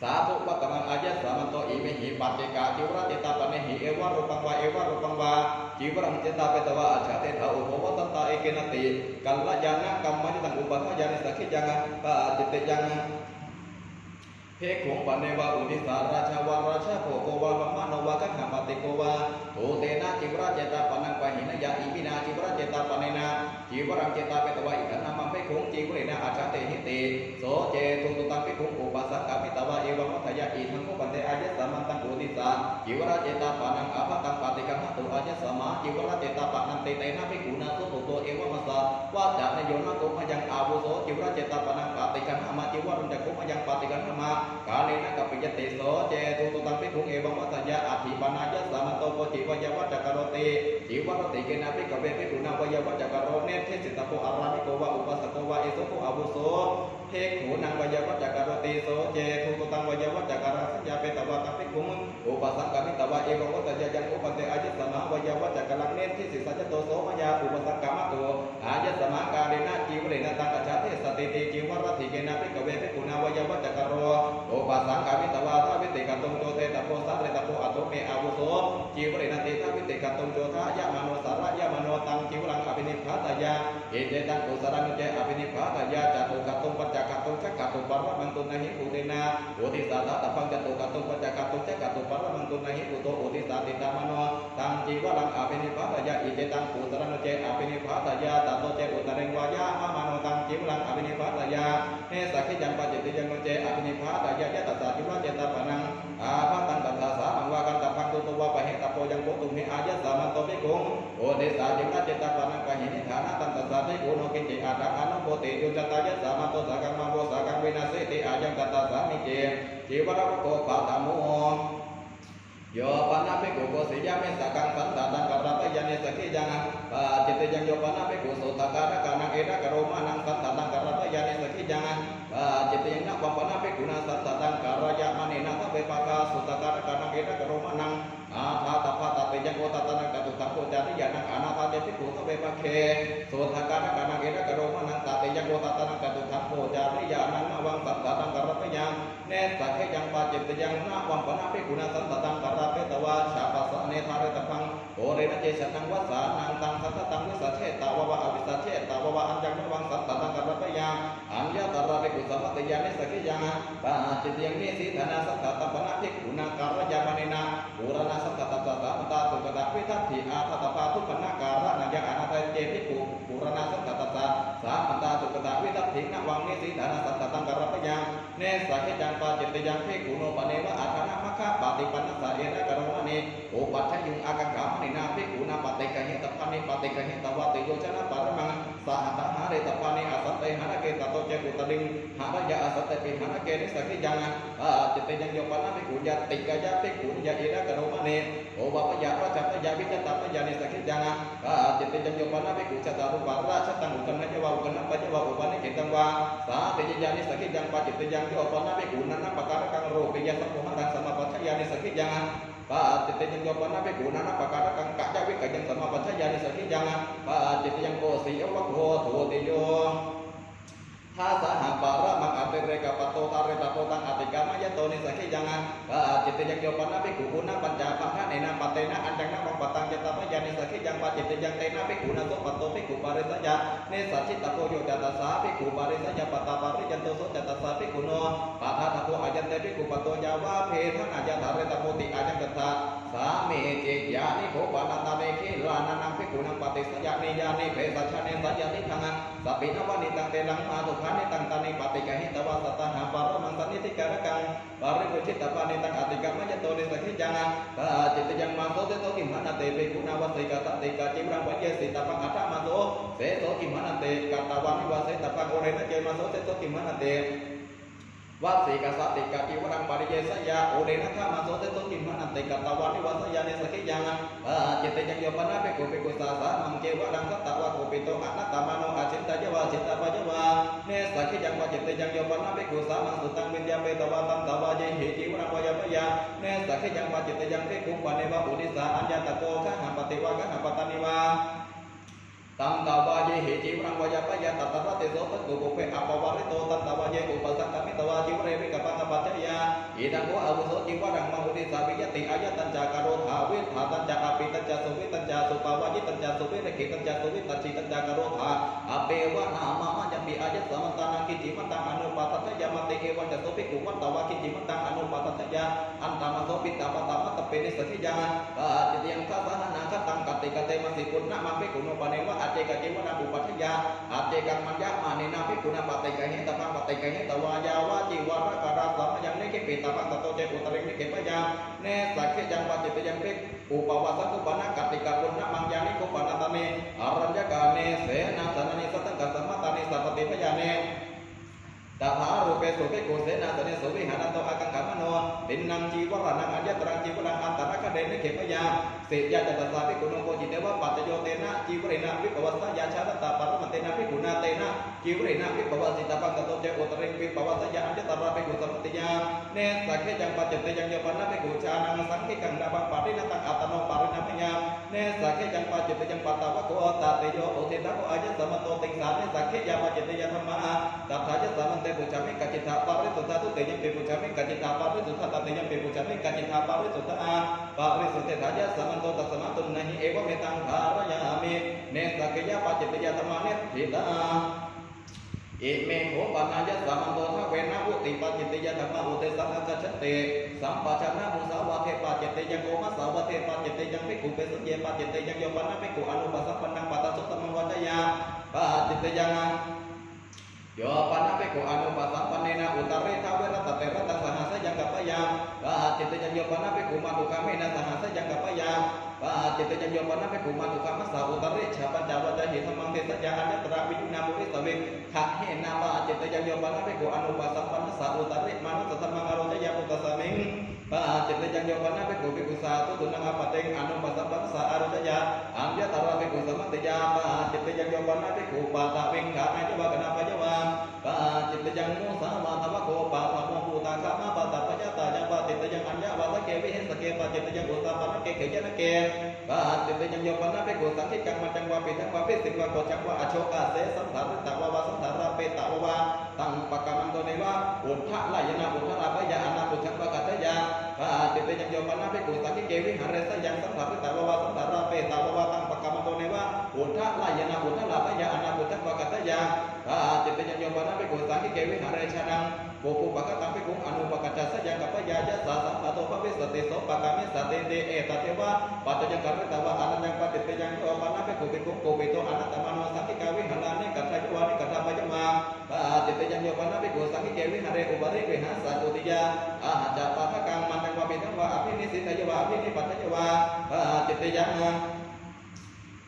สาธุวัตมังอายัสสามันโตอิเมหิปัจเจกาจิวรเจตาปนิหิเอวะรูปังวะเอวะรูปังวะจิวรังเจตาเปตวะอาจาเตถาอุปวัตตาเอเกนติกัลยานะกัมมะยตังอุปัฏฐยานิสักขิยังปาจิตยังเพกขุงปะเนวะอุนิสาราชาวาราชาโภโกวะมัมมะโนวะกังหาปติโกวะโตเตนะจิวรเจตาปนังปะหินยะอิปินาจิวรเจตาปะเนนะจิวรังเจตาเปตวะอิทันนามังเพกขุงจิวเรนะอาจาเตหิติโสเจตุตุตังเพกขุงอุปสักกามิตวะเอวะมัทยะอิทังโกปันเตอายัสสามันตังอุติสาจิวรเจตาปะนังอาภตังปฏิกังหตุอายัสสมาจิวรเจตาปะนังเตเตนะเพกขุนาสุตุโตเอวะมัสสะวะจานโยนะโกมยังอาวุโสจิวรเจตาปะนังปฏิกังหะมะจิวรังจะโกมยังปฏิกังหะมะกาเลนะกัปปิยติโสเจตุตุตังภิกขุงเอวังมัสยะอธิปนายัสสามันโตโกจิวยวัจจกโรติจิวรติเกนะภิกขเวภิกขุนาวยวัจจกโรเนเทสิตโพอารามิโกวะอุปสโกวะเอโสโกอาวุโสภิกขุนังวยวัจจกโรติโสเจตุตุตังวยวัจจกรังสัญญาเปตวะตังภิกขุงอุปสังกามิตวะเอวังมัสยะยังอุปเตอายัสสมาวยวัจจกรังเนเทสิสัจจโตโสมยาอุปสังกามะโตอายัสสมากาเลนะจิวเรนะตังกัจฉาเทสติติจิวรติเกนะภิกขเวภิกขุนาวยวัจจกโรอุปสังกามิตวะทาวิติกัตตุงโจเตตะโพสัตเรตะโพอตุเมอาวุโสจิวเรนะเตทาวิติกัตตุงโจทายะมโนสาระยะมโนตังจิวรังอภินิพพาตยาเอเจตังกุสรังเจอภินิพพาตยาจตุกัตตุงปัจจกัตตุงจักกัตตุปะระมังตุนะหิอุตินาอุติสาตะปังจตุกัตตุงปัจจกัตตุงจักกัตตุปะระมังตุนะหิอุโตอุติสาติตามโนตังจิวรังอภินิพพาตยาเอเจตังกุสรังเจอภินิพพาตยาตโตเจอุตเรงวายะมะมโนตังจิวรังอภินิพพาตยาเนสักขิยังปะจิตยังเจอภินิพพาตยายะตัสสะจิวรเจตาปะนังอาภัตังตัสสะสามังวากันตัพังตุตวะปะเหตโพยังโกตุเมอายัสสามันโตภิกขุงโอเดสาจิวรเจตาปะนังปะหินิฐานะตันตัสสะภิกขุโนกิจิอาทังอนุโมติยุจตายัสสามันโตสากังมังโวสากังวินาเสติอายังกัตตาสามิเจจิวรวะโกปะตามุโยปะนะภิกขุโกสิยะเมสักกังสันตตังกะระปะยะเนสักขิยังปะจิตยังโยปะนะภิกขุโสตกะระกะนังเอระกะโรมานังสันตตังกะระปะยะเนสักขิยังปะจิตยังนะปะนะภิกขุนาสันตตังกะระยะมะเนนะทะเวปะกะสุตกะระกะนังเอระกะโรมานังอาภาตภาตติยังโกตตะนังกะตุตังโกจาริยานังอานาภาเตภิกขุทะเวปะเคโสตกะระกะนังเอระกะโรมานังตติยังโกตตะนังกะตุตังโกจาริยานังนะวังสันตตังกะระปะยังเนสักขิยังปะจิตยังนะวังปะนะภิกขุนาสันตตังกะระเปตวะชาปัสสะเนธาเรตพังโอเรนะเจสันังวัสสานังตังสัตตตังวิสัชเชตาวะอวิสัชเชตาวะอัญญังนวังสัตตตังกะระปะยังอัญญตระภิกขุสัมปติยานิสักขิยังปะจิตยังนิสิธนาสัตตตปะนะภิกขุนังกะระยามะเนนะปุรณะสัตตตะสะมตาสุกตะวิทัตถิอาทัตตปาทุปนะการะนังยะอนาทัยเจภิกขุปุรณะสัตตตะสามตาสุกตะวิทัตถินะวังนิสิธนาสัตตตังกะระปะยังเนสักขิยังปะจิตยังภิกขุโนปะเนวะอาทานะมะคะปะติปันนะสะเอระกะโรมะเนโอปัจฉยุงอากังกามะเนนะภิกขุนาปะเตกะหิตปะเนปะเตกะหิตวะติโยชนะปะระมังสหตหะเรตปะเนอสัตเตหะนะเกตโตเจกุตลิงหะระยะอสัตเตปิหะนะเกนิสักขิยังจิตยังโยปะนะภิกขุยะติกายะภิกขุยะเอระกะโรมะเนโอวะปะยะราชปะยะวิจตปะยะนิสักขิยังจิตยังโยปะนะภิกขุจตารุปะราชตังอุกันนะยวะอุกันนะปะยวะอุปะนิเกตังวะสาติยะนิสักขิยังปะจิตยังโยปะนะภิกขุนันนะปะการะกังโรปิยะสัพพะหังสัมมาปัฏฐยานิสักขิยังปะจิตยังโยปะนะภิกขุนันนะปะการะกังกะยะวิกะยังสัมมาปัฏฐยานิสักขิยังปะจิตยังโกส ภูติโยท้าสหังปาระมังอัตเตเรกปัตโตตาเรตโตตังอติกามายโตนิสักขิยังจิตติยังโยปนะภิกขุอุณปัญจปัฏฐานินาปเตนะอัญจังนะมังปตังยตปะยานิสักขิยังปจิตติยังเตนะภิกขุนะโสปโตภิกขุปาริสัยะเนสัจจิตโตโยจัตตสาภิกขุปาริสัยะปตาปาริยันโตโสจัตตสาภิกขุโนปัฏฐาตโตอายันเตภิกขุปโตยาวาเพทนาญาตาเรตโพติอายังกัตถาสามีเจยานิโขปานันตาเนขิลานังภิกขุนังปฏิสัยะนิยานิเพสัชเนสัยะนิทังสัพพินวานิตังเตลังมาตุขานิตังตานิปฏิกหิตวาสตหาปารมังสันนิธิการกังปาริปุจิตตปานิตังอติกามยโตนิสักขิยังจิตยังมาโสเตโตกิมหาเตเปกุณาวัสสิกาตติกาจิวรังวัจเยสิตปังอัตตมาโสเสโตกิมหาเตกัตตวานิวาเสตปังโอเรนะเจมาโสเตโตกิมหาเตวัสสิกาสติกาจิวรังปาริเยสยาโอเรนะข้ามาโสเตโตกิมหาเตกัตตวานิวาสยานิสักขิยังจิตยังโยปนะเปกุปิกุสาสามังเกวะรังสัตตวะกุปิโตอนัตตมโนอาจินตายะวาจิตตปะยะวาเนสักขิยังวะจิตยังโยปนะเปกุสามังสุตังวิญญาเปตวะตัมตวะเยหิจิวรังวะยะปะยาเนสักขิยังวะจิตยังเปกุปะเนวะอุดิสาอัญญตโกขะหังปฏิวะกะหังปตานิวาตัมตาวาเยหิจิวรังวายาปยาตัตตระเตโสตังกุปุเพอปวาริโตตัมตาวาเยอุปสักขมิตวาจิวเรวิกปังปัจจยาอิดังโกอาวุโสจิวรังมหุติสาวิยติอายัตัญจากโรธาวิธาตัญจาอปิตัญจสุวิตัญจาสุปาวายิตัญจสุวิเรขิตัญจสุวิตัญจิตัญจากโรธาอเปวะนามะมัจปิอายัสมันตานังกิจิมันตังอนุปัตตยามติเอวันจตุภิกขุวัตตวะกิจิมันตังอนุปัตตยาอันตามะโสปิตาปตามัตเปนิสักขิยังจิตยังทัสสะนาคตังกติกเตมสิปุณณะมังภิกขุโนปะเนวะอเจกจิวะอุปัฏฐยาอาเจกังมัญญามานินาภิกขุนาปฏิกะหิตปังปฏิกะหิตวายาวาจิวาระกะราสัมยังนิเกปิตปังตโตเจอุตรินิเกปยาเนสักขิยังปจิตยังภิกอุปวาสังกุปนะกติกะปุณณะมังยานิกุปนะตะเนอารัญญกาเนเสนาสนานิสัตตังกัสสมะตานิสัพพติพยาเนตาภารูเปสุภิกขุเสนาสเนสุวิหานันโตอากังขามโนตินนังจีวรนังอัญญตรังจีวรังอันตระคะเดนิเขปยาเสยยาจัตตาภิกขุโนโกจิเตวะปัจจโยเตนะจีวเรนะวิปวัสสยาชาตตาปรมันเตนะภิกขุนาเตนะจีวเรนะวิปวัสสิตาปังตโตเจอุตริวิปวัสสยาอัญญตระภิกขุสัมปติยาเนสักขิยังปัจจยังโยปนะภิกขุชานังสังขิกังดาบังปาริณตังอัตโนปาริณมยาเนสักขิยังปัจจยังปัตตวะโกตาเตโยโอเทนะโกอายัสสมโตติงสาเนสักขิยังปัจจยังธรรมะตัทธายัสสมันเตปุจามิกัจจิตาปาริสุทธาตุเตยังเปปุจามิกัจจิตาปาริสุทธาตเตยังเปปุจามิกัจจิตาปาริสุทธาปาริสุทธายัสสมันโตตัสสมาตุนหิเอวเมตังภารยามิเนสักขิยังปัจจยังธรรมะเนหิตาอิเมโหปนายัสสมันโตทะเวนะอุติปัจจิยังธรรมะอุเตสังฆัจฉเตสัมปชัญญะมุสาวะเทปัจจิยังโอมัสสาวะเทปัจจิยังภิกขุเปสุเยปัจจิยังโยปนะภิกขุอนุปัสสัพพนังปัตตสุตมังวัจยาปัจจิยังโยปนะภิกขุอนุปัสสัพพเนนะอุตริทาเวรตเตระตังสหัสยังกัปปยาจิตยังโยปนะภิกขุมาตุคามินะสหัสยังกัปปยาจิตยังโยปนะภิกขุมาตุคามัสสาอุตริชาปัญจวัจหิธรรมังเทสยาอัญญตระวิญญาณบุริสเวขะเหนาจิตยังโยปนะภิกขุอนุปัสสัพพมัสสาอุตริมานุสธรรมังอโรจยาอุตสมิงจิตยังโยปนะภิกขุภิกขุสาตุตุนังอปะเตงอนุปัสสัพพมัสสาอโรจยาอัญญตระภิกขุสมัตติยาจิตยังโยปนะภิกขุปาตะวิงขะนายะวะกนะปะยะวะจิตยังมุสาวาทวะโกปะทะโมภูตาคะมะปะตะปะยะตายังปะจิตยังอัญญะวะตะเกวิหิสเกปะจิตยังอุตตะปะนะเกเขยะนะเกจิตยังโยปนะภิกขุสังขิกังมัจจังวะปิทังวะปิสิงวะโกจังวะอโชกะเสสังสารตะวะวะสังสารเปตะวะตังปะกะมันโตเนวะอุทธะลายนะอุทธะลาภยะอนาปุชังวะกัตตยาจิตยังโยปนะภิกขุสังขิเกวิหาเรสยังสังสารตะวะวะสังสารเปตะวะตังปะกะมันโตเนวะอุทธะลายนะอุทธะลาภยะอนาปุชังวะกัตตยาจิตยังโยปนะภิกขุสังขิเกวิหาเรชะนังโกปุปะกะตังภิกขุอนุปกัจจะสยังกัปปยายัสสะสัมปะโตภวิสติโสปะกะมิสติเตเอตเทวะปัจจังกัรตะวะอนันยังปฏิยังโยปนะภิกขุภิกขุโกปิโตอนัตตมโนสังขิกาวิหารานิกัตถะยวานิกัตถะปะยมาจิตยังโยปนะภิกขุสังขิเกวิหาเรอุปริวิหาสัจจุติยาอาหะจะปะทะกังมันจังวะปิทังวะอภินิสิตยวะอภินิปัตถยวะจิตยัง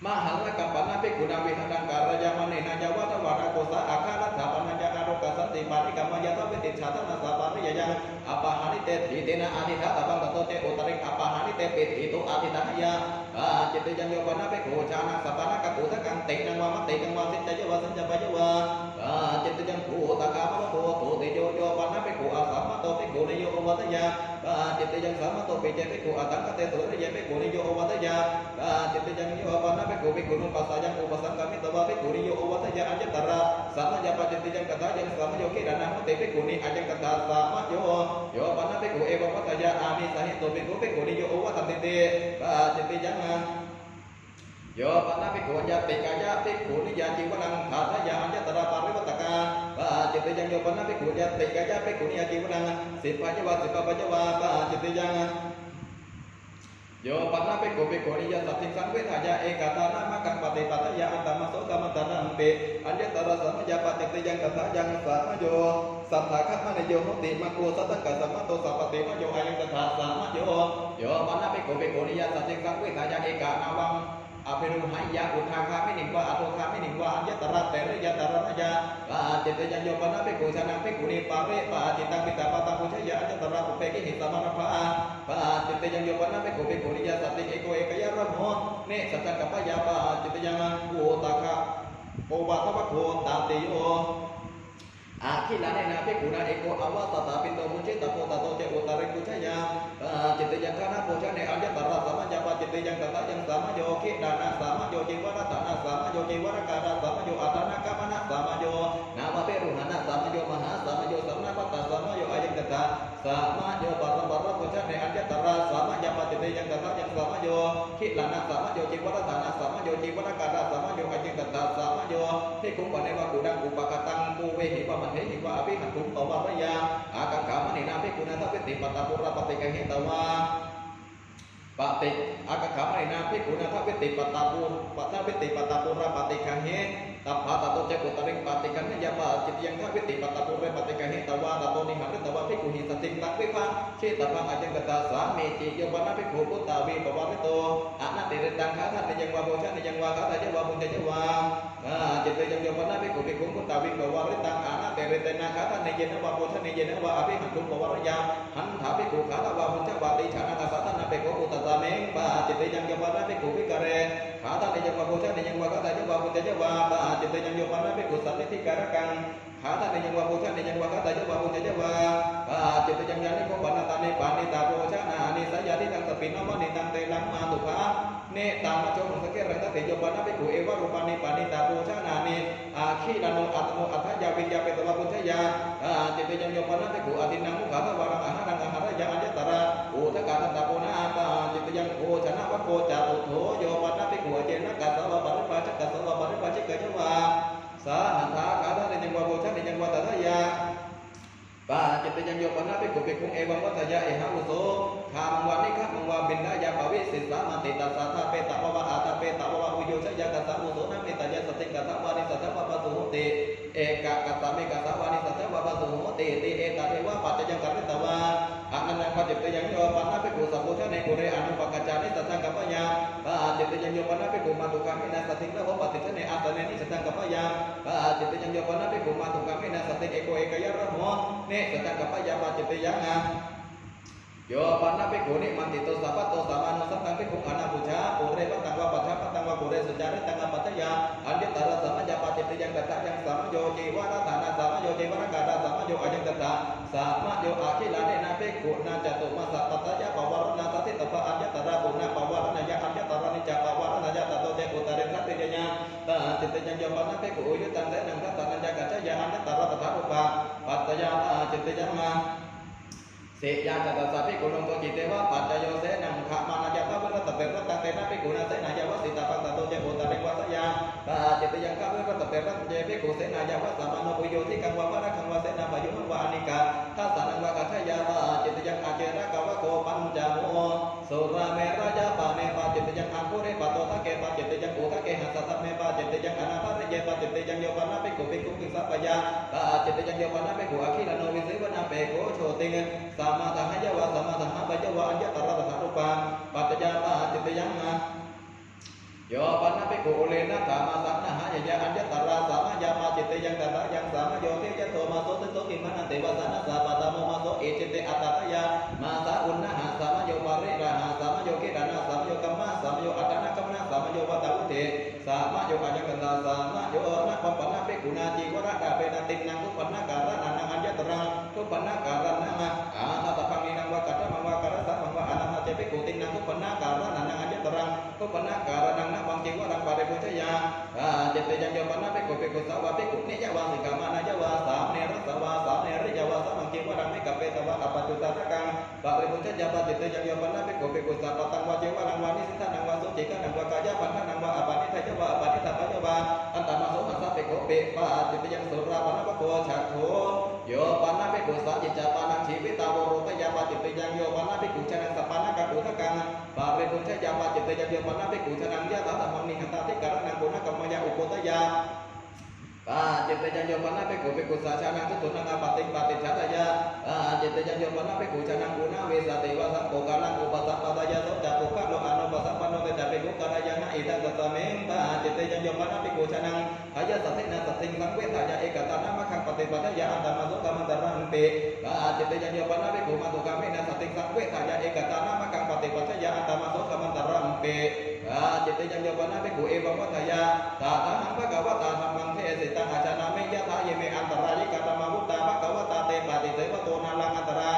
มหัลกัปปนะภิกขุนาวิหารังการยามณีนายวัตวาระโกสะอาคารัตถะปัญญาอาโรกัสสันติปาริกามายะทะวิติชาตนะสัพปาริยยังอปะหานิเตถิเตนะอาทิทัตตังตโตเตอุตริงอปะหานิเตปิติตุอาทิทัยะจิตยังโยปนะภิกขุชานังสัพพะนะกัปปุทะกังตินังวะมะติกังวะสิจยวะสัญจปะยวะจิตยังภูตะกามะโพตุติโยโยปนะภิกขุอาสัมมะโตภิกขุนโยวัตยะ จิตยังสามโตปิเจภิกขุอัตตังคเตสุริยภิกขุนิโยโอวัตยาจิตยังโยปนะภิกขุภิกขุนุปัสสะยังอุปสังกามิตวะภิกขุนิโยโอวัตยาอัญญตระสามยาปจิตยังกตายังสามโยคิดานังเตภิกขุนิอัญญกตาสามโยปนะภิกขุเอววัตยาอามิสหิโตภิกขุนิโยโอวัตติเตจิตยังโยปนะภิกขุญาติกายะภิกขุนิยาจิวนังขาทยาอัญญตระปาริวัตกาจิตยังโยปนะภิกขุญาติกายะภิกขุนิยาจิวนังสิปัจจวะสิปัจจวะจิตยังโยปนะภิกขุภิกขุนิยาสัตถิสังเวทายาเอกตานะมะกังปฏิปัตยาอันตมโสกรรมตานังเปอัญญตระสัมยาปจิตยังกตายังสามโยสัทธาคัมมะโยโหติมะโกสัตตะสัมมโตสัพพติมะโยอายังกตาสามโยปนะภิกขุภิกขุนิยาสัตถิสังเวทายาเอกานาวังอภิรุหายะอุทาคามินิวะอโทคามินิวะอัญญตระเตริยตระนะยาจิตยังโยปนะภิกขุชนะภิกขุนิปาเรจิตังปิตาปตังพุชยะอัญญตระอุเปกิหิสมารภาจิตยังโยปนะภิกขุภิกขุนิยาสัตติเอโกเอกยะระโมเนสัจจกัปปยาจิตยังโอตาคะโอวาทวะโคตาติโยอาคิลาเนนาภิกขุนาเอโกอวาสตาปินโตมุจิตโปตโตเจอุตาริกุชยาจิตยังคณะโพชะเนอัญญตระสัมยาปจิตยังกตยังสามโยคิดานะสามโยจิวรตานะสามโยจิวรกาดาสามโยอัตนะกัมนะสามโยนาวะเปรุหนะสามโยมหาสามโยสัมนาปัตตสามโยอายังกตสามโยปรมโพชะเนอัญญตระสามยาปจิตยังกตยังสามโยคิลานะสามโยจิวรตานะสามโยจิวรกาดาสามโยอายังกตสามโยภิกขุปะเนวะกุดังอุปกตังปูเวหิปะมันเทหิวะอภิหันตุตวะระยาอากังขามณีนาภิกขุนาทัพติปัตตปุระปฏิกะหิตวาปฏิอากังขามณีนาภิกขุนาทัพติปัตตปุระปฏิกะหิตัพพะตโตเจกุตริงปฏิกันยาปจิตยังทัพติปัตตปุระปฏิกะหิตวาตโตนิหันตวะภิกขุหิสติตังวิภังชิตพังอาจังกตาสามีจิโยปนะภิกขุปุตตาวีปวาริโตอะนะติริตังคาทันยังวะโพชะยังวะคาทะยวะมุญจะวะจิตยังโยปนะภิกขุภิกขุปุตตาวีปวาริตังอะนะติริตังคาทันยังวะโพชะยังวะอภิหันตุปวารยาหันถาภิกขุขาทวะมุญจะวะติฉานะสัตตนะภิกขุอุตตะเมงจิตยังโยปนะภิกขุภิกเรขาทันยังวะโพชะยังวะคาทะยวะมุญจะวะจิตยังโยปนะภิกขุสันนิธิการกังขาทันยังวะโพชะยังวะคาทะยวะมุญจะวะจิตยังญาณิโกปนะตานิปานิตาโพชะนานิสัยยะทิตังสปินนมนิตังเตลังมาตุภาเนตามะโจมสเกรังตติโยปนะภิกขุเอวะรูปานิปานิตาโพชะนานิอาคีลานุอัตโนอัฏฐยาวิญญาเปตวะพุทธยาจิตยังโยปนะภิกขุอตินังมุขะทวารังอาหารังอาหารยาอัญญตระอุทกาตันตโพนะปาจิตยังโคชนะวะโคจาตุโธโยปนะภิกขุเจนะกัสสวะปริปาชกัสสวะปริปาชิกะชวาสาหันทาขาทะยังวะโพชะยังวะตัทยาจิตยังโยปนะภิกขุภิกขุเอวังวัฏยะเอหะอุโสคามังวานิฆะมังวาบินดายาปวิสิสามันติตัสสะทาเปตะวะวะอาตาเปตะวะวะอุโยชยะกัสสะอุโสนะเมตยะสติกัสสะวานิสัทธะวะปะสุโหติเอกะกัสสะเมกัสสะวานิสัทธะวะปะสุโหติติเอตะเทวะปัจจยังกัริตวะอะนันนังปจิตยังโยปนะภิกขุสัพพุชะเนกุเรอนุปกัจจานิสัทธังกัปปะยาจิตยังโยปนะภิกขุมาตุกามินาสติงละวะปฏิชะเนอาสเนนิสัทธังกัปปะยาจิตยังโยปนะภิกขุมาตุกามินาสติเอโกเอกยะระโมเนสัทธังกัปปะยาจิตยังโยปนะภิกขุนิมันติโตสัพพะโตสามานุสัตตังภิกขุอนาปุชาปุเรปตังวะปัจฉะปตังวะปุเรสุจาริตังอปัตตยาอัญญตระสัมมยาปจิตยังกตะยังสัมโยจีวรตานะสัมโยจีวรกาดาสัมโยอายังกตะสัมโยอาคิลาเนนะภิกขุนาจตุมาสัตตยะปวารณะสัตติตปะอัญญตระปุณะปวารณะยะอัญญตระนิจจปวารณะยะตโตเจอุตริคัตติยะจิตยังโยปนะภิกขุอุยุตังเสนังทัตตะนัญญะกัจจยะอัญญตระตถารูปะปัตตยาจิตยังมาเสยาจัตสัพพิกุลงโตจิตเตวะปัจจโยเสนังขะมานะยะภะวะรัตเตรัตตังเตนะภิกขุนาเสนายะวะสิตาปัตตโตเจโพตะเรวะสยาจิตยังขะวะรัตเตรัตเจภิกขุเสนายะวะสัมมาโนปุโยทิกังวะวะระคังวะเสนาปยุหังวะอานิกาทัสสะนังวะกัจฉยาวะจิตยังอาเจระกะวะโกปัญจโมสุราเมระยะปะเนปะจิตยังอังคุเรปะโตทะเกปะจิตยังอุทะเกหัสสะเมปะจิตยังอนาภะเรเยปะจิตยังโยปนะภิกขุภิกขุภิกสัพพยาจิตยังโยปนะภิกขุอคิลโนวิเสวนะเปโกโชติงสัมมาทะหะยวะสัมมาทะหะปะยวะอัญญตระตถารูปะปัจจยาปะจิตยังโยปนะภิกขุเลนะกามาสังนะหะยะอัญญตระสัมมยามาจิตยังกตะยังสัมโยเทยะโตมาโสติโตกิมันะเตวะสนะสะปะตะโมมาโสเอจิตอัตตะยามาสะอุณนะหะสัมโยปะริระหะสัมโยคิดานะสัมโยกัมมะสัมโยอัตตนะกัมนะสัมโยวัตตะอุเทสัมโยอัญญกตะสัมโยนะปปนะภิกขุนาจีวระดาเปนะตินังทุปนะการะนังอัญญตระทุปนะการะนังอาตะปังนินังวะ wa kadamang wa karasam wa anam haceภิกขุตินังทุปนาการะนันอัญญตรังทุปนาการะนังนะบางจิวรังปาริปุชยาจิตเตยังโยปนะภิกขุภิกขุสาวะภิกขุนิยวาสิกามานายาวาสามเนรสวาสามเนริยวาสมังจิวรังมิกเปตวะอปัจจุตตะกังปาริปุชยาปจิตเตยังโยปนะภิกขุภิกขุสัพพตังวะจิวรังวานิสิทานังวาสุจิกานังวากายะปันนังวาอปานิทัยวะอปานิทัปยาวาอันตมาโสหัสสะภิกขุภิกขุจิตเตยังสุราปนะภะโคฉักโถโยปนะภิกขุสัจจิจาปานังชีวิตาวโรตยาปจิตเตยังโยปนะภิกขุชนังสัพพะนังกัปุถกังปาริปุชยาปจิตเตยังโยปนะภิกขุชนังยะถาธัมมังนิหันตติการนังกุณกัมมยะอุปตยาจิตเตยังโยปนะภิกขุภิกขุสัจจานังทุตุนังอปติปฏิชัตยาจิตเตยังโยปนะภิกขุชนังกุณเวสติวะสังโฆกาลังอุปสัมปตยาโสจักขุขะโลอานุปสัมปันโนเตจภิกขุกาลายะนะอิทังสัสสะเมงจิตเตยังโยปนะภิกขุชนังหายะสัทธินาสัทธิสังเวทายะเอกตานะมะขังปฏิปทยาอันตมะโสกัมมันตรังเปจิตเตยังโยปนะภิกขุมัตุกามินะสัทธิสังเวทายะเอกตานะมะขังปฏิปทยาอันตมะโสกัมมันตรังเปจิตเตยังโยปนะภิกขุเอวังวัฏยาตาทาหังภะคะวะตาธัมมังเทศิตังอาจานามิยะถาเยเมอันตรายิกาตมะวุตตาภะคะวะตาเตปะติเสวะโตนาลังอันตรา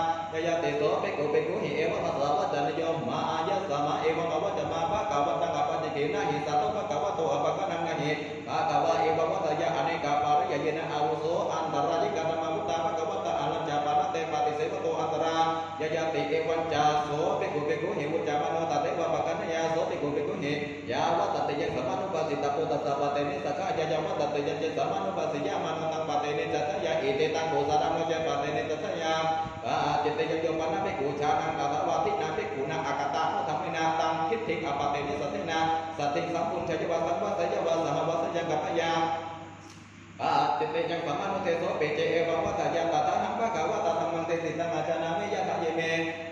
ยะติโสภิกขุภิกขุหิเอวะมัสสะวะจานิโยมายะสมะเอวังอวะจมาภะคะวะตังอปัจจิกินะหิสัตโตภะคะวะโตอปะคะนังนะหิภะคะวะเอวังวัฏยาอเนกาปาริยเยนะอาวุโสอันตรายิกาตมะวุตตาภะคะวะตาอนัญจาปานะเตปะติเสวะโตอันตรายะติเอวัญจาโสภิกขุภิกขุหิวุจจามโนตะเตวะปะคะนะยาโสภิกขุภิกขุหิยาวะตติยังสัมมานุปัสสิตะโพตัสสะปะเตนิสักขะยะยาวะตติยังสัมมานุปัสสิยะมานุตังปะเตนิจัตตะยะอิเตตังโกสะรังโนจะปะเตนิจัตตะยะจิตเตยังโยปนะภิกขุชานังตถาวาทินาภิกขุนังอากตะโนธัมมินาตังคิดถิงอปะเตนิสัทธินาสัทธิสัมปุญชยวะสัมวะสยวะสหวะสยังกัปปะยาจิตเตยังสัมมานุเทโสเปเจเอวังวัฏยาตถาหังภะคะวะตาธัมมังเตสิตังอาจานามิยะถาเยเม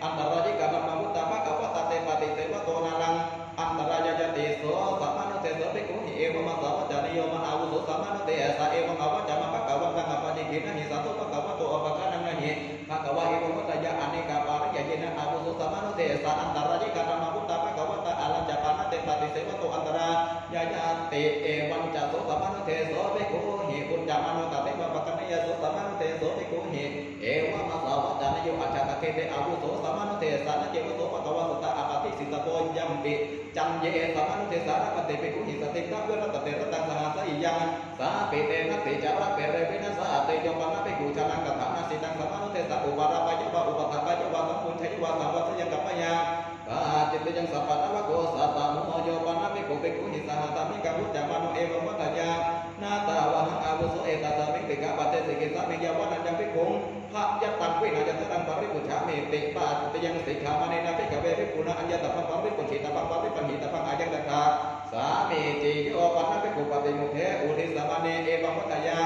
อันตรายิกาตัมมะวุตตาภะคะวะตาเตปะติเสวะโตนาลังอันตรายะติโสสัมมานุเทโสภิกขุหิเอวังมัสสะวะจานิโยมะอาวุโสสัมมานุเตสะเอวังอวะจามะภะคะวะตังอปัจจิกินะหิสัตโตภะคะวะโตอปะคะนังนะหิภะคะวะเอวังวัฏยาอเนกาปาริยเยนะอาวุโสสัมมานุเตสะอันตรายิกาตัมมะวุตตาภะคะวะตาอลัญจปานะเตปะติเสวะโตอันตรายะติเอวัญจโสสัมมานุเทโสภิกขุหิอุจจามโนตะเตวะปะคะนะยาโสสัมมานุเทโสภิกขุหิเอวะมัสสะวะจานิโยอัจฉตะเกเตอาวุโสสัมมานุเทสะนะเจวะโสภะคะวะสตะอปฏิสิตโตยัมปิจัมเยสัมมานุเทสะนะปฏิภิกขุหิสติกะเวระตะเตระตังสหสยิยังสาปิเตนะติจาระเปเรวินะสะเตโยปนะภิกขุชานังกถานาสิตังสัมมานุเทสะอุปาราปะยะวะอุปทัปปะยะวะสัมปุญชยวะสัมวะสยังกัปปะยาจิตเตยังสัพพะนะวะโกสัตตะมุโยปนะภิกขุภิกขุหิสหตามิกะวุจจามโนเอวังวัฏยานาตาวะหังอาวุโสเอตัสสะมิติกะปะเตสิกิสะมิยาวะนันจังภิกขุภะยัตตังวินายัตตังปริปุชฌามิติปะจิตยังสิกขามะเนนะภิกขเวภิกขุนะอัญญตปังปริปุชิตปังปริปันหิตปังอายังตถาสามิจิโยปนะภิกขุปฏิมุเทอุทิสมะเนเอวังวัฏยา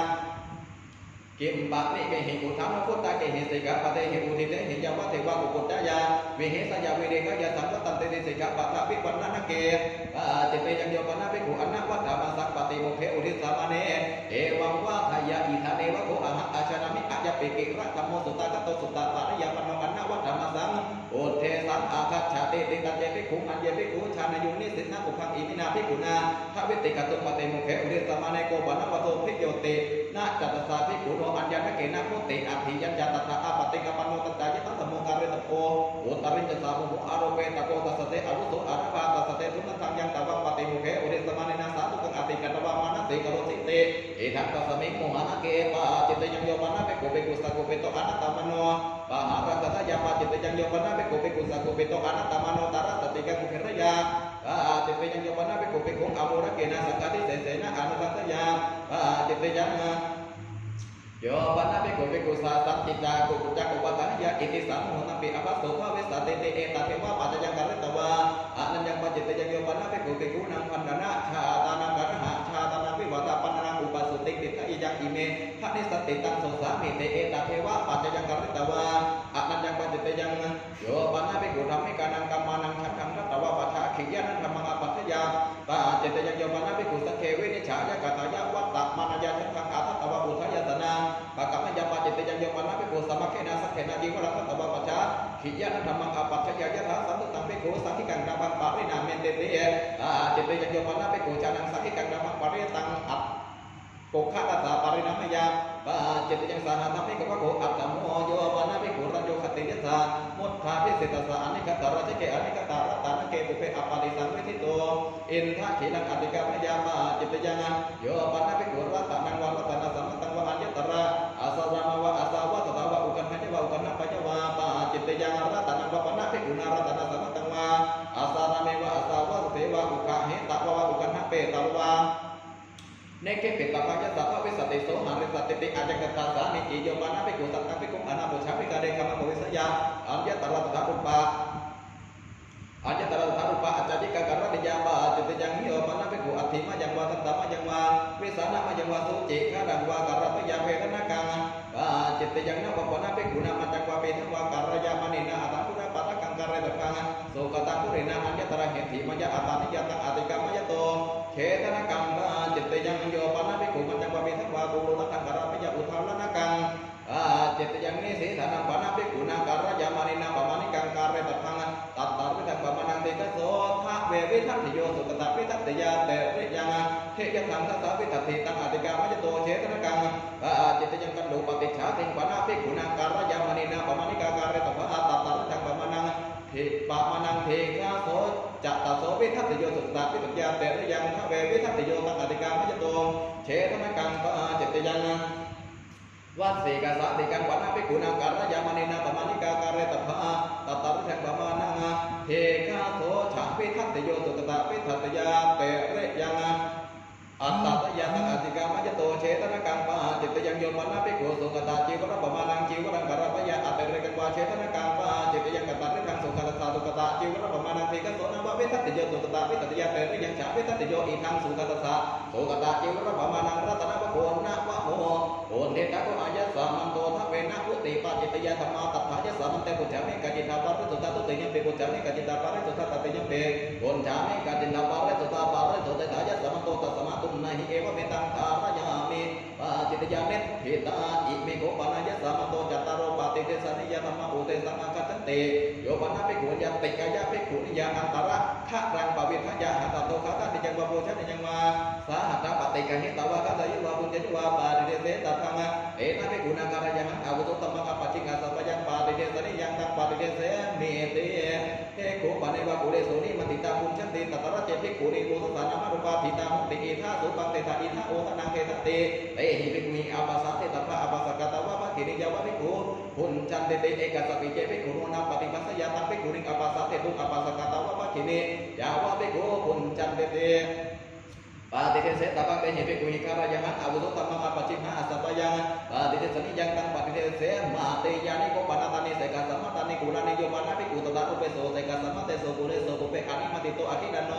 กิมปะนิเมหิอุทานพุทธะเกหิสิกะปะเตหิอุทิเตหิยาวะเทวะอุปุจจยาวิเหสยาวิเรกะยะสัมปตันเตติสิกะปะทะวิปันนะเกจิตเตยังโยปนะภิกขุอนะวัฏฏะมัสสังปฏิมุเทอุทิสมะเนเอวังวะทายะอิทาเนวะโคอะหังอาชานามิอะยะปิกิระธัมโมสุตตะกะโตสุตตะปะริยปันโนอนะวัฏฏะมัสสังอุเทสังอาคัจฉติติกัจเจภิกขุอัญเยภิกขุชานายุนิสินะปุขังอิมินาภิกขุนาทวิติกะตุปะเตมุเขอุทิสมะเนโกปะนะวะโตภิกโยตินะจัตตสาภิกขุโนอัญญนะเกนะมุติอภิยัญญาตถาอปติกะปันโนตัจจายะตัสสโมการิตโพอุตริญจสามุอารเปตะโกตัสสะเตอาวุโสอาระภาตัสสะเตทุนทังยังตะวังปฏิมุเขอุทิสมะเนนะสาธุกังอติกะตวะมานะติกะโรสิเตอิทังตัสสมิโมหะนะเกปะจิตตยังโยปนะภิกขุภิกขุสักขุเปโตอนัตตมโนปะหารัตตะยะปะจิตตยังโยปนะภิกขุภิกขุสักขุเปโตอนัตตมโนตระสติกะมุขระยาจิตตยังโยปนะภิกขุภิกขุอโมระเกนะสังฆติเสเสนะอนุรัตยาจิตตยังโยปนะภิกขุภิกขุสาสัมจิตากุกุจักอุปทายะอิติสัมโหนะปิอภัสโสภะเวสติเตเอตเทวะปัจจยังกัรตวะอนัญญังปจิตตยังโยปนะภิกขุภิกขุนังพันธนะชาตานังกัรหะชาตานังวิวัตปันนังอุปสุติติทะอิยังอิเมทะนิสติตังโสสามิเตเอตเทวะปัจจยังกัรตวะอนัญญังปจิตตยังโยปนะภิกขุธัมมิกานังกัมมานังฉันทังรัตวะปัฏฐะขิยะนันธัมมังอปัฏฐยาปจิตตยังโยปนะภิกขุสัคเควินิจฉายะกตายะวัตตะมานายะฉันทังอาทัตตวะอุทายตนาปะกะมะยะปจิตตยังโยปนะภิกขุสัมมะเขนะสัคเคนะจิวะรัตตวะปัจฉะขิยะนันธัมมังอปัฏฐยายะถาสันตุตังภิกขุสังขิกังดัมมังปารินาเมนเตเตจิตตยังโยปนะภิกขุชานังสังขิกังดัมมังปาริตังอัต ปุคตัสสะปริณามยาปาจิตยังสานาทัพพิกภโกอัตตโมโยปานาภิกขุรัญโยคติยัสสะมุทธาพิสิตัสสะอนิคตาราชเกอนิคตารัตานเกตุเปอปาริสังเวทิโตอินทะขีลังอติกามยาปาจิตยังโยปานาภิกขุรัตนังวะรัตนาสัมตังวะอัญญตระอาสารามวะอาสาวะตถาวะอุกันหะวะอุกันหะปัจจวะปาจิตยังรัตนังวะปานาภิกขุนารัตนาสัมตังวะอาสารามวะอาสาวะเสวะอุกะเหตะวะอุกันหะเปตวะเนเกปิตาปัญญาสัพพะวิสัตติโสหะริสัตติติอาจักตัสสะนิจิโยปานาภิกขุสัตตะภิกขุอนาปุชาภิกขเดขมะโพวิสยาอัญญตระตถารุปะอัญญตระตถารุปะอาจาริกะการะนิยามะจิตยังโยปานาภิกขุอัตถิมะยังวะตัตตะมะยังวะวิสานามะยังวะสุจิขะรังวะการะพยาเวทนากังจิตยังนะปปนาภิกขุนามัจจังวะเปทังวะการะยามณินะอัตตุนะปะทะกังการะตะกังโสกตังปุรินะอัญญตระเหติมะยะอัตตานิยตังอติกามะยะโตเขตนะกังจิตยังโยปานาภิกขุมัจจังวะเปทังวะกุลุละตังการะพยาอุทาลนะกังจิตยังนิสิธานังปานาภิกขุนาการะยามณินะปะมานิกังการะตะกังตัตตาวิทังปะมานังเตกะโสทะเววิทัตติโยสุกตะวิทัตติยาเตริยังเทยะทังทัสสะวิทัตติตังอติกามะยะโตเขตนะกังจิตยังกันโลปฏิชาติงปานาภิกขุนาการะยามณินะปะมานิกังการะตะกังตัตตาวิทังปะมานังปะมานังเทกะโสจัตตโสวิทัตติโยสุกตะวิทัตติยาเตริยังทะเววิทัตติโยตังอติกามะยะโตเขตนะกังจิตยังวัดสีกาสติกังปานาภิกขุนาการะยามณินะปะมานิกาการะตะภะตัตตะวิทังปะมานังเทกะโสฉะวิทัตติโยสุกตะวิทัตติยาเตริยังอัตตะยะตังอติกามะยะโตเฉตนะกังปะจิตยังโยปานาภิกขุสุกตะจีวรปะมานังจีวรังการะพยาอัตเตริกันวาเฉตนะกังปะจิตยังกตัริทังสุขตัสสะสุกตะจีวรปะมานังเทกะโสนะวะวิทัตติโยสุกตะวิทัตติยาเตริยังฉะวิทัตติโยอีทังสุขตัสสะสุกตะจีวรปะมานังรัตนะวะโกนะวะโมโอนเทตะโกอายะสามันโตทะเวนะพุติปะจิตยาธรรมาตัทธายะสามันเตปุจจามิกะจิตตาปะริสุทธะตุติยังเปปุจจามิกะจิตตาปะริสุทธะตติยังเปโอนจามิกะจิตตาปะริสุทธะปะริสุทธะยะสามันโตตัสสะมะตุมนะหิเอวะเมตังทารยามิปะจิตยาเนหิตาอิเมโกปะนะยะสามันโตจัตตารโรปะติเตสะนิยะธรรมะอุเตสังฆัจเตโยปะนะภิกขุยันติกายะภิกขุนิยาอันตระขะรังปะวิทัยะหัตโตคะตะนิยังวะโพชะนิยังมาสาหัตถะปฏิกะหิตาวะคะตะยุวะปุญญะวะปะติเตเสตะทังเอนะภิกขุนาการะยังอาวุโตตัมมะปะจิงกะสัพพยังปะติเตสะนิยังตังปะติเตเสมิติเอโกปะเนวะกุเรโสนิมติตาปุญชันติตัตตระเจภิกขุนิโกสสะนะมะรุปาทิตามุติอิทาสุปังเตตะอิทาโอทะนังเทตะเตเตหิภิกขุหิอาปัสสะเตตะภะอาปัสสะกตวะภะกิริยาวะภิกขุปุญชันเตเอกสัพพิเจภิกขุนาปฏิปัสสยาตังภิกขุนิอาปัสสะเตตุอาปัสสะกตวะภะกิริยาวะภิกขุปุญชันเตปาติเตเสตะปังเตหิภิกขุหิการะยังอาวุโสตัมมะปะจิมหาสัพพยังปาติเตสนิยังตังปาติเตเสมาเตยานิโกปะนะตานิเสกะสัมมะตานิกุลานิโยปะนะภิกขุตตะรุเปโสเสกะสัมมะเตโสกุเรโสปุเปอะนิมติโตอะคิดันโน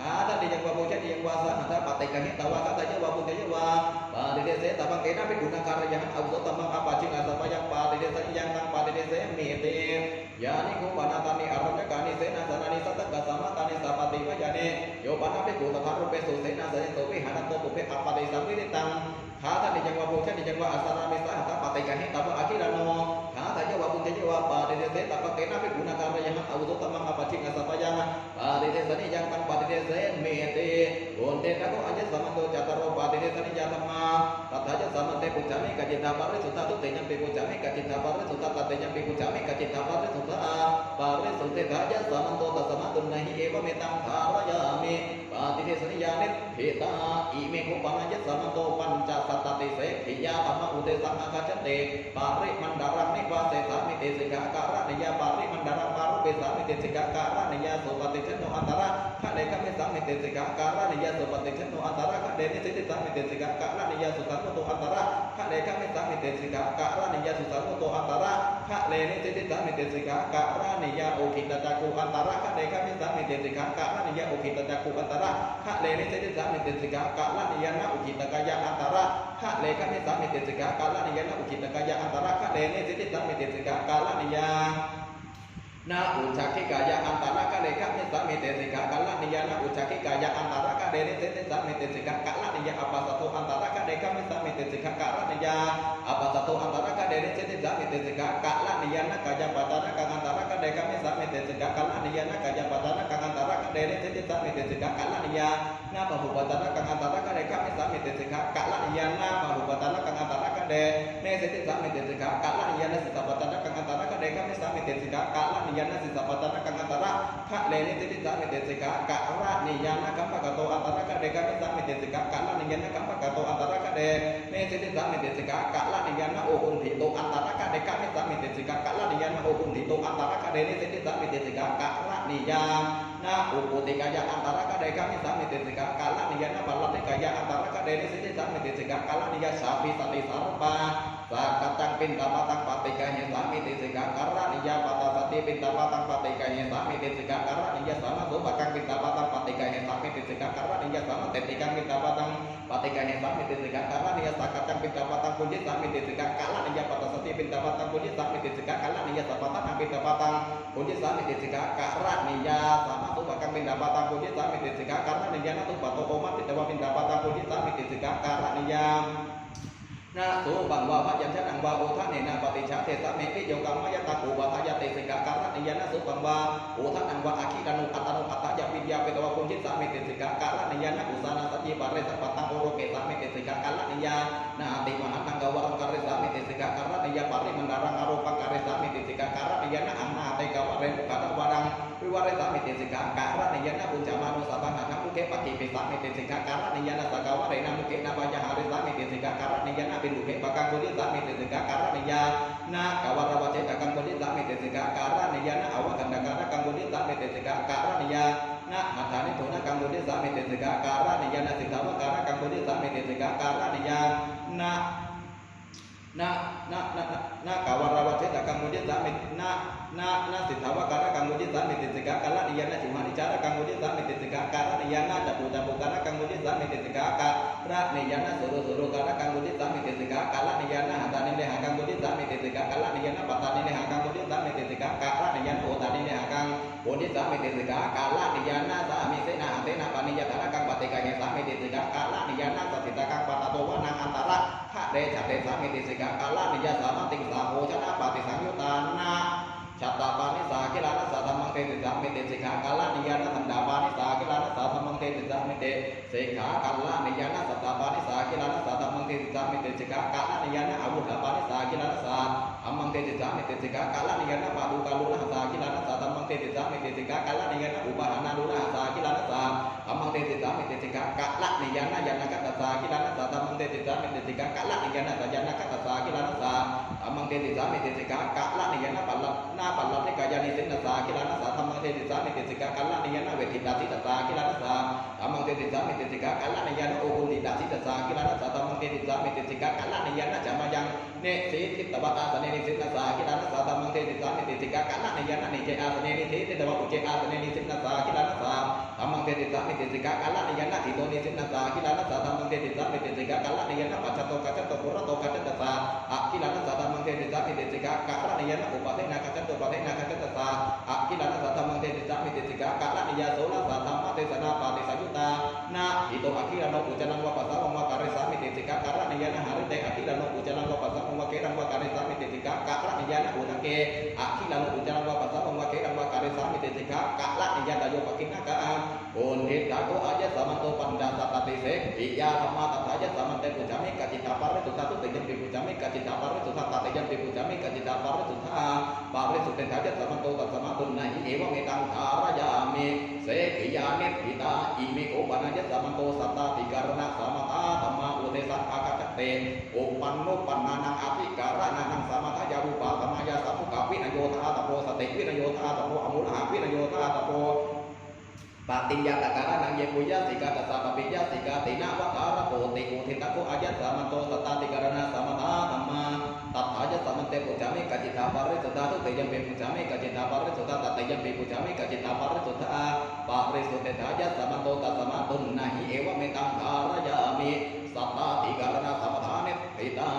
หาตะนิยังวะโพชะนิยังวะสะหัตถะปะติกะหิตาวะคะตะยะวะปุญญะวะปาติเตเสตะปังเตนะภิกขุนาการะยังอาวุโสตัมมะปะจิงอาสัพพยังปาติเตสนิยังตังปาติเตเสมิเตยานิโกปะนะตานิอารัญญกานิเสนาสนานิสัตตะกะสัมมะตานิสัพพติมะยะเนโยปะนะภิกขุตถารุเปโสเสนาสนิโสวิหารโตปุเปอะปะติสัมมิริตังหาตะนิยังวะโพชะนิยังวะอาสารามิสะหัตถะปะติกะหิตาวะอะคิดันโนหาตะยะวะปุญญะวะปาติเตเสตะปังเตนะภิกขุนาการะยังอาวุโสตัมมะปะจิงอาสัพพยังปาติเตสนิยังตังปาติเตเสมิเตโอนเตตะโกอะยะสัมมันโตจัตตารโรปาติเตสนิยาธัมมาตัทธายะสัมมันเตปุจจามิกะจิตตาปะริสุทธะตุติยังเปปุจจามิกะจิตตาปะริสุทธะตติยังเปปุจจามิกะจิตตาปะริสุทธะปะริสุทธะยะสัมมันโตตัสสะมะตุนะหิเอวะเมตังทารยามิปาติเตสนิยานิหิตาอิเมโกปะนะยะสัมมันโตปัญจสัตตติเสขิยาธัมมะอุเตสังฆัจเตปาริมันดารังนิวาเสสามิเตสิกะการะนิยาปาริมันดารังปารุเปสามิเตสิกะการะนิยาโสปฏิชันโนอันตระคะเดกะมิสามิเตสิกะการะนิยาโสปฏิชันโนอันตระคะเดนิสิติสามิเตสิกะการะนิยาสุสันโตอันตระคะเดกะมิสามิเตสิกะการะนิยาสุสันโตอันตระคะเลนิสิติสามิเตสิกะการะนิยาโอคิตจักขุอันตระคะเดกะมิสามิเตสิกะการะนิยาโอคิตจักขุอันตระคะเลนิสิติสามิเตสิกะการะนิยานะโอคิตกายะอันตระคะเลกะมิสามิเตสิกะการะนิยานะโอคิตกายะอันตระคะเลนิสิติสามิเตสิกะการะนิยานาอุจจคิกายะอันตระคะเดกะมิสามิเตสิกะการะนิยานะอุจจคิกายะอันตระคะเดนิสิติสามิเตสิกะการะนิยาอปัสสโตอันตระคะเดกะมิสามิเตสิกะการะนิยาอปัสสโตอันตระคะเดนิสิติสามิเตสิกะการะนิยานะกายะปัตตนะกังอันตระคะเดกะมิสามิเตสิกะการะนิยานะกายะปัตตนะกังอันตระคะเดนิสิติสามิเตสิกะการะนิยานาปะหุปัตตนะกังอันตระคะเดกะมิสามิเตสิกะการะนิย niyana pahupatana kang antara kade ne siti sami desika kala niyana sisapatana kang antara kade kami sami desika kala niyana sisapatana kang antara kak leni siti sami desika kara niyana kang pagato antara kade kami sami desika kala niyana kang pagato antara kade ne siti sami desika kala niyana ukun dito antara kade kami sami desika kala niyana ukun dito antara kade ne siti sami desika kara niyana ukuti kaya antara kade kami sami desika kala niyana balati kaya antara kade ne siti sami desika kala niyana sapi sati sarpa sakatang pinta patang patikanya sami desika kara niya patasati pinta patang patikanya sami desika kara niya sama subakang pinta patang patikanya sami desika kara niya sama tetikang pinta patang patikanya sami desika kara niya sakatang pinta patang puji sami desika kala niya patasati pinta patang puji sami desika kala niya sapatang pinta patang puji sami desika kara niya sama subakang pinta patang puji sami desika kara niya natu pato omat pinta patang puji sami desika kara niya na tu bang wa yang jangan wa utha ne na pati cha te sa me pi yo kam ya ta ku wa tha ya te se ka kara ne ya na su bang wa utha nang wa aki dan atanu ata ya vidya pe wa kunjit sa me te se ka kara ne ya na usana sa ji bare sa patang oro ke sa me te se ka kara ne ya na ati mahan nang ga wa kare sa me te se ka kara ne ya pari mendarang arupa kare sa me te se ka kara ne ya na anna ate ka wa re ka da warang wiware sa me te se ka kara ne ya na punja manu sa bang na mu ke pati pe sa me te se ka kara ne ya na sa ka wa re na mu ke na ba ya hari sa me te se ka kara ne ya na pinduke bakang budi sami desika kara niya na kawara wace bakang budi sami desika kara niya na awa ganda kara kang budi sami desika kara niya na matani tuna kang budi sami desika kara niya na sitawa kara kang budi sami desika kara niya na kawara wace bakang budi sami na sitawa kara kang budi sami desika kara niya na cuma bicara kang budi sami desika kara niya na dapu kara kang budi sami desika kara niya na suruh kara kang budi sami desika kala niyana hatani ne hakang budi sami desika kala niyana patani ne hakang budi sami desika kala niyana utani ne hakang budi sami desika kala niyana sami sena atena paniya tanah kang patikanya sami desika kala niyana satita kang patato wanang antara hak de cate sami desika kala niya sama ting saho cana pati sangyutana Catapani sakilana satamang te sami desika kala niyana sandapani sakilana satamang te sami desika kala niyana satapani sakilana satamang te sami desika kala niyana abu dapani sakilana sat amang te sami desika kala niyana padu kaluna sakilana satamang te sami desika kala niyana ubahana luna sakilana sat amang te sami desika kala niyana yana kata sakilana satamang te sami desika kala niyana sajana kata sakilana sat amang te sami desika kala niyana palat ni kaya ni sin sa kilana sa tamang te sa mi te sika kala ni yana we kita sa kilana sa amang te sa mi te sika kala ni yana ukun kita sa kilana sa tamang te sa mi te sika kala ni yana jama yang ne si kita bata sa ni sin sa kilana sa tamang te sa mi te sika kala ni yana ni je a sa ni si te dawa uje a sa ni sin sa kilana sa amang te sa mi te sika kala ni yana ti do ni sin sa kilana sa tamang te sa mi te sika kala ni yana pacha to pura to kaca sa kilana sa tamang te sa mi te sika kala ni yana upate na kaca to pate na kaca sa kilana sa tamang te sa mi te sika kala ni ya sola sa tamang te sana pate sayuta na itu akilano ucalan wa pasal wa kare sa mi te sika kala ni yana hari te akilano ucalan wa pasal wa kere wa kare sa mi te sika kala ni yana unake akilano ucalan wa pasal wa kere wa kare sa mi te sika kala ni yana yo pakina ka Pundit dago aja samanto pandasa tati se iya sama tata aja samante pujami kacita pare tu satu tejem di pujami kacita pare tu satu tejem di pujami kacita pare tu pare tu aja samanto sama tunai ewa metang karajami se kiyamet kita imi opan aja samanto sata tikarna samata tama utesan akacakten opanno pananang api karana nang samata jarupa sama ya sapu kapi ayota atapo satepi ayota atapo amul api ayota atapo Patinya takara nang ye puya sika tasama piya sika tina wakara poti kuthita ko aja samanto tata tikarana samata tamma tat aja samante pujami kacita pare suta tu tejam pe pujami kacita pare suta tatejam pe pujami kacita pare suta pare sute aja samanto tasama tunnahi ewa metang karajami sata tikarana samatane pita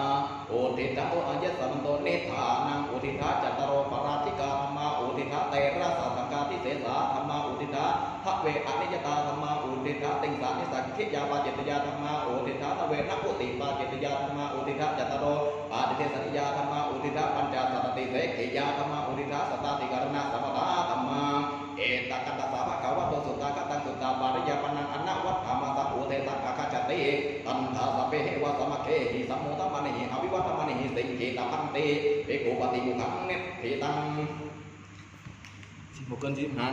udita ko aja samanto neta nang udita jataro paratika amma udita tera sasangkati sesa amma udita Hakwe aniyata sama udita tingsa ni sakit ya pajitya sama udita tawe nakuti pajitya sama udita jataro adite sariya sama udita panja satati sekiya sama udita satati karena samata sama eta kata sama kawan dosuta kata suta pariya panang anak wat sama sa udita kakacati tanta ทาสัพเพเหวะสมัคเคหิสัมโมทัมมณิหิอวิวัตมณิหิสิงเกตพันเตเปโกปฏิมุขังเนตถิตัง một cân chim hán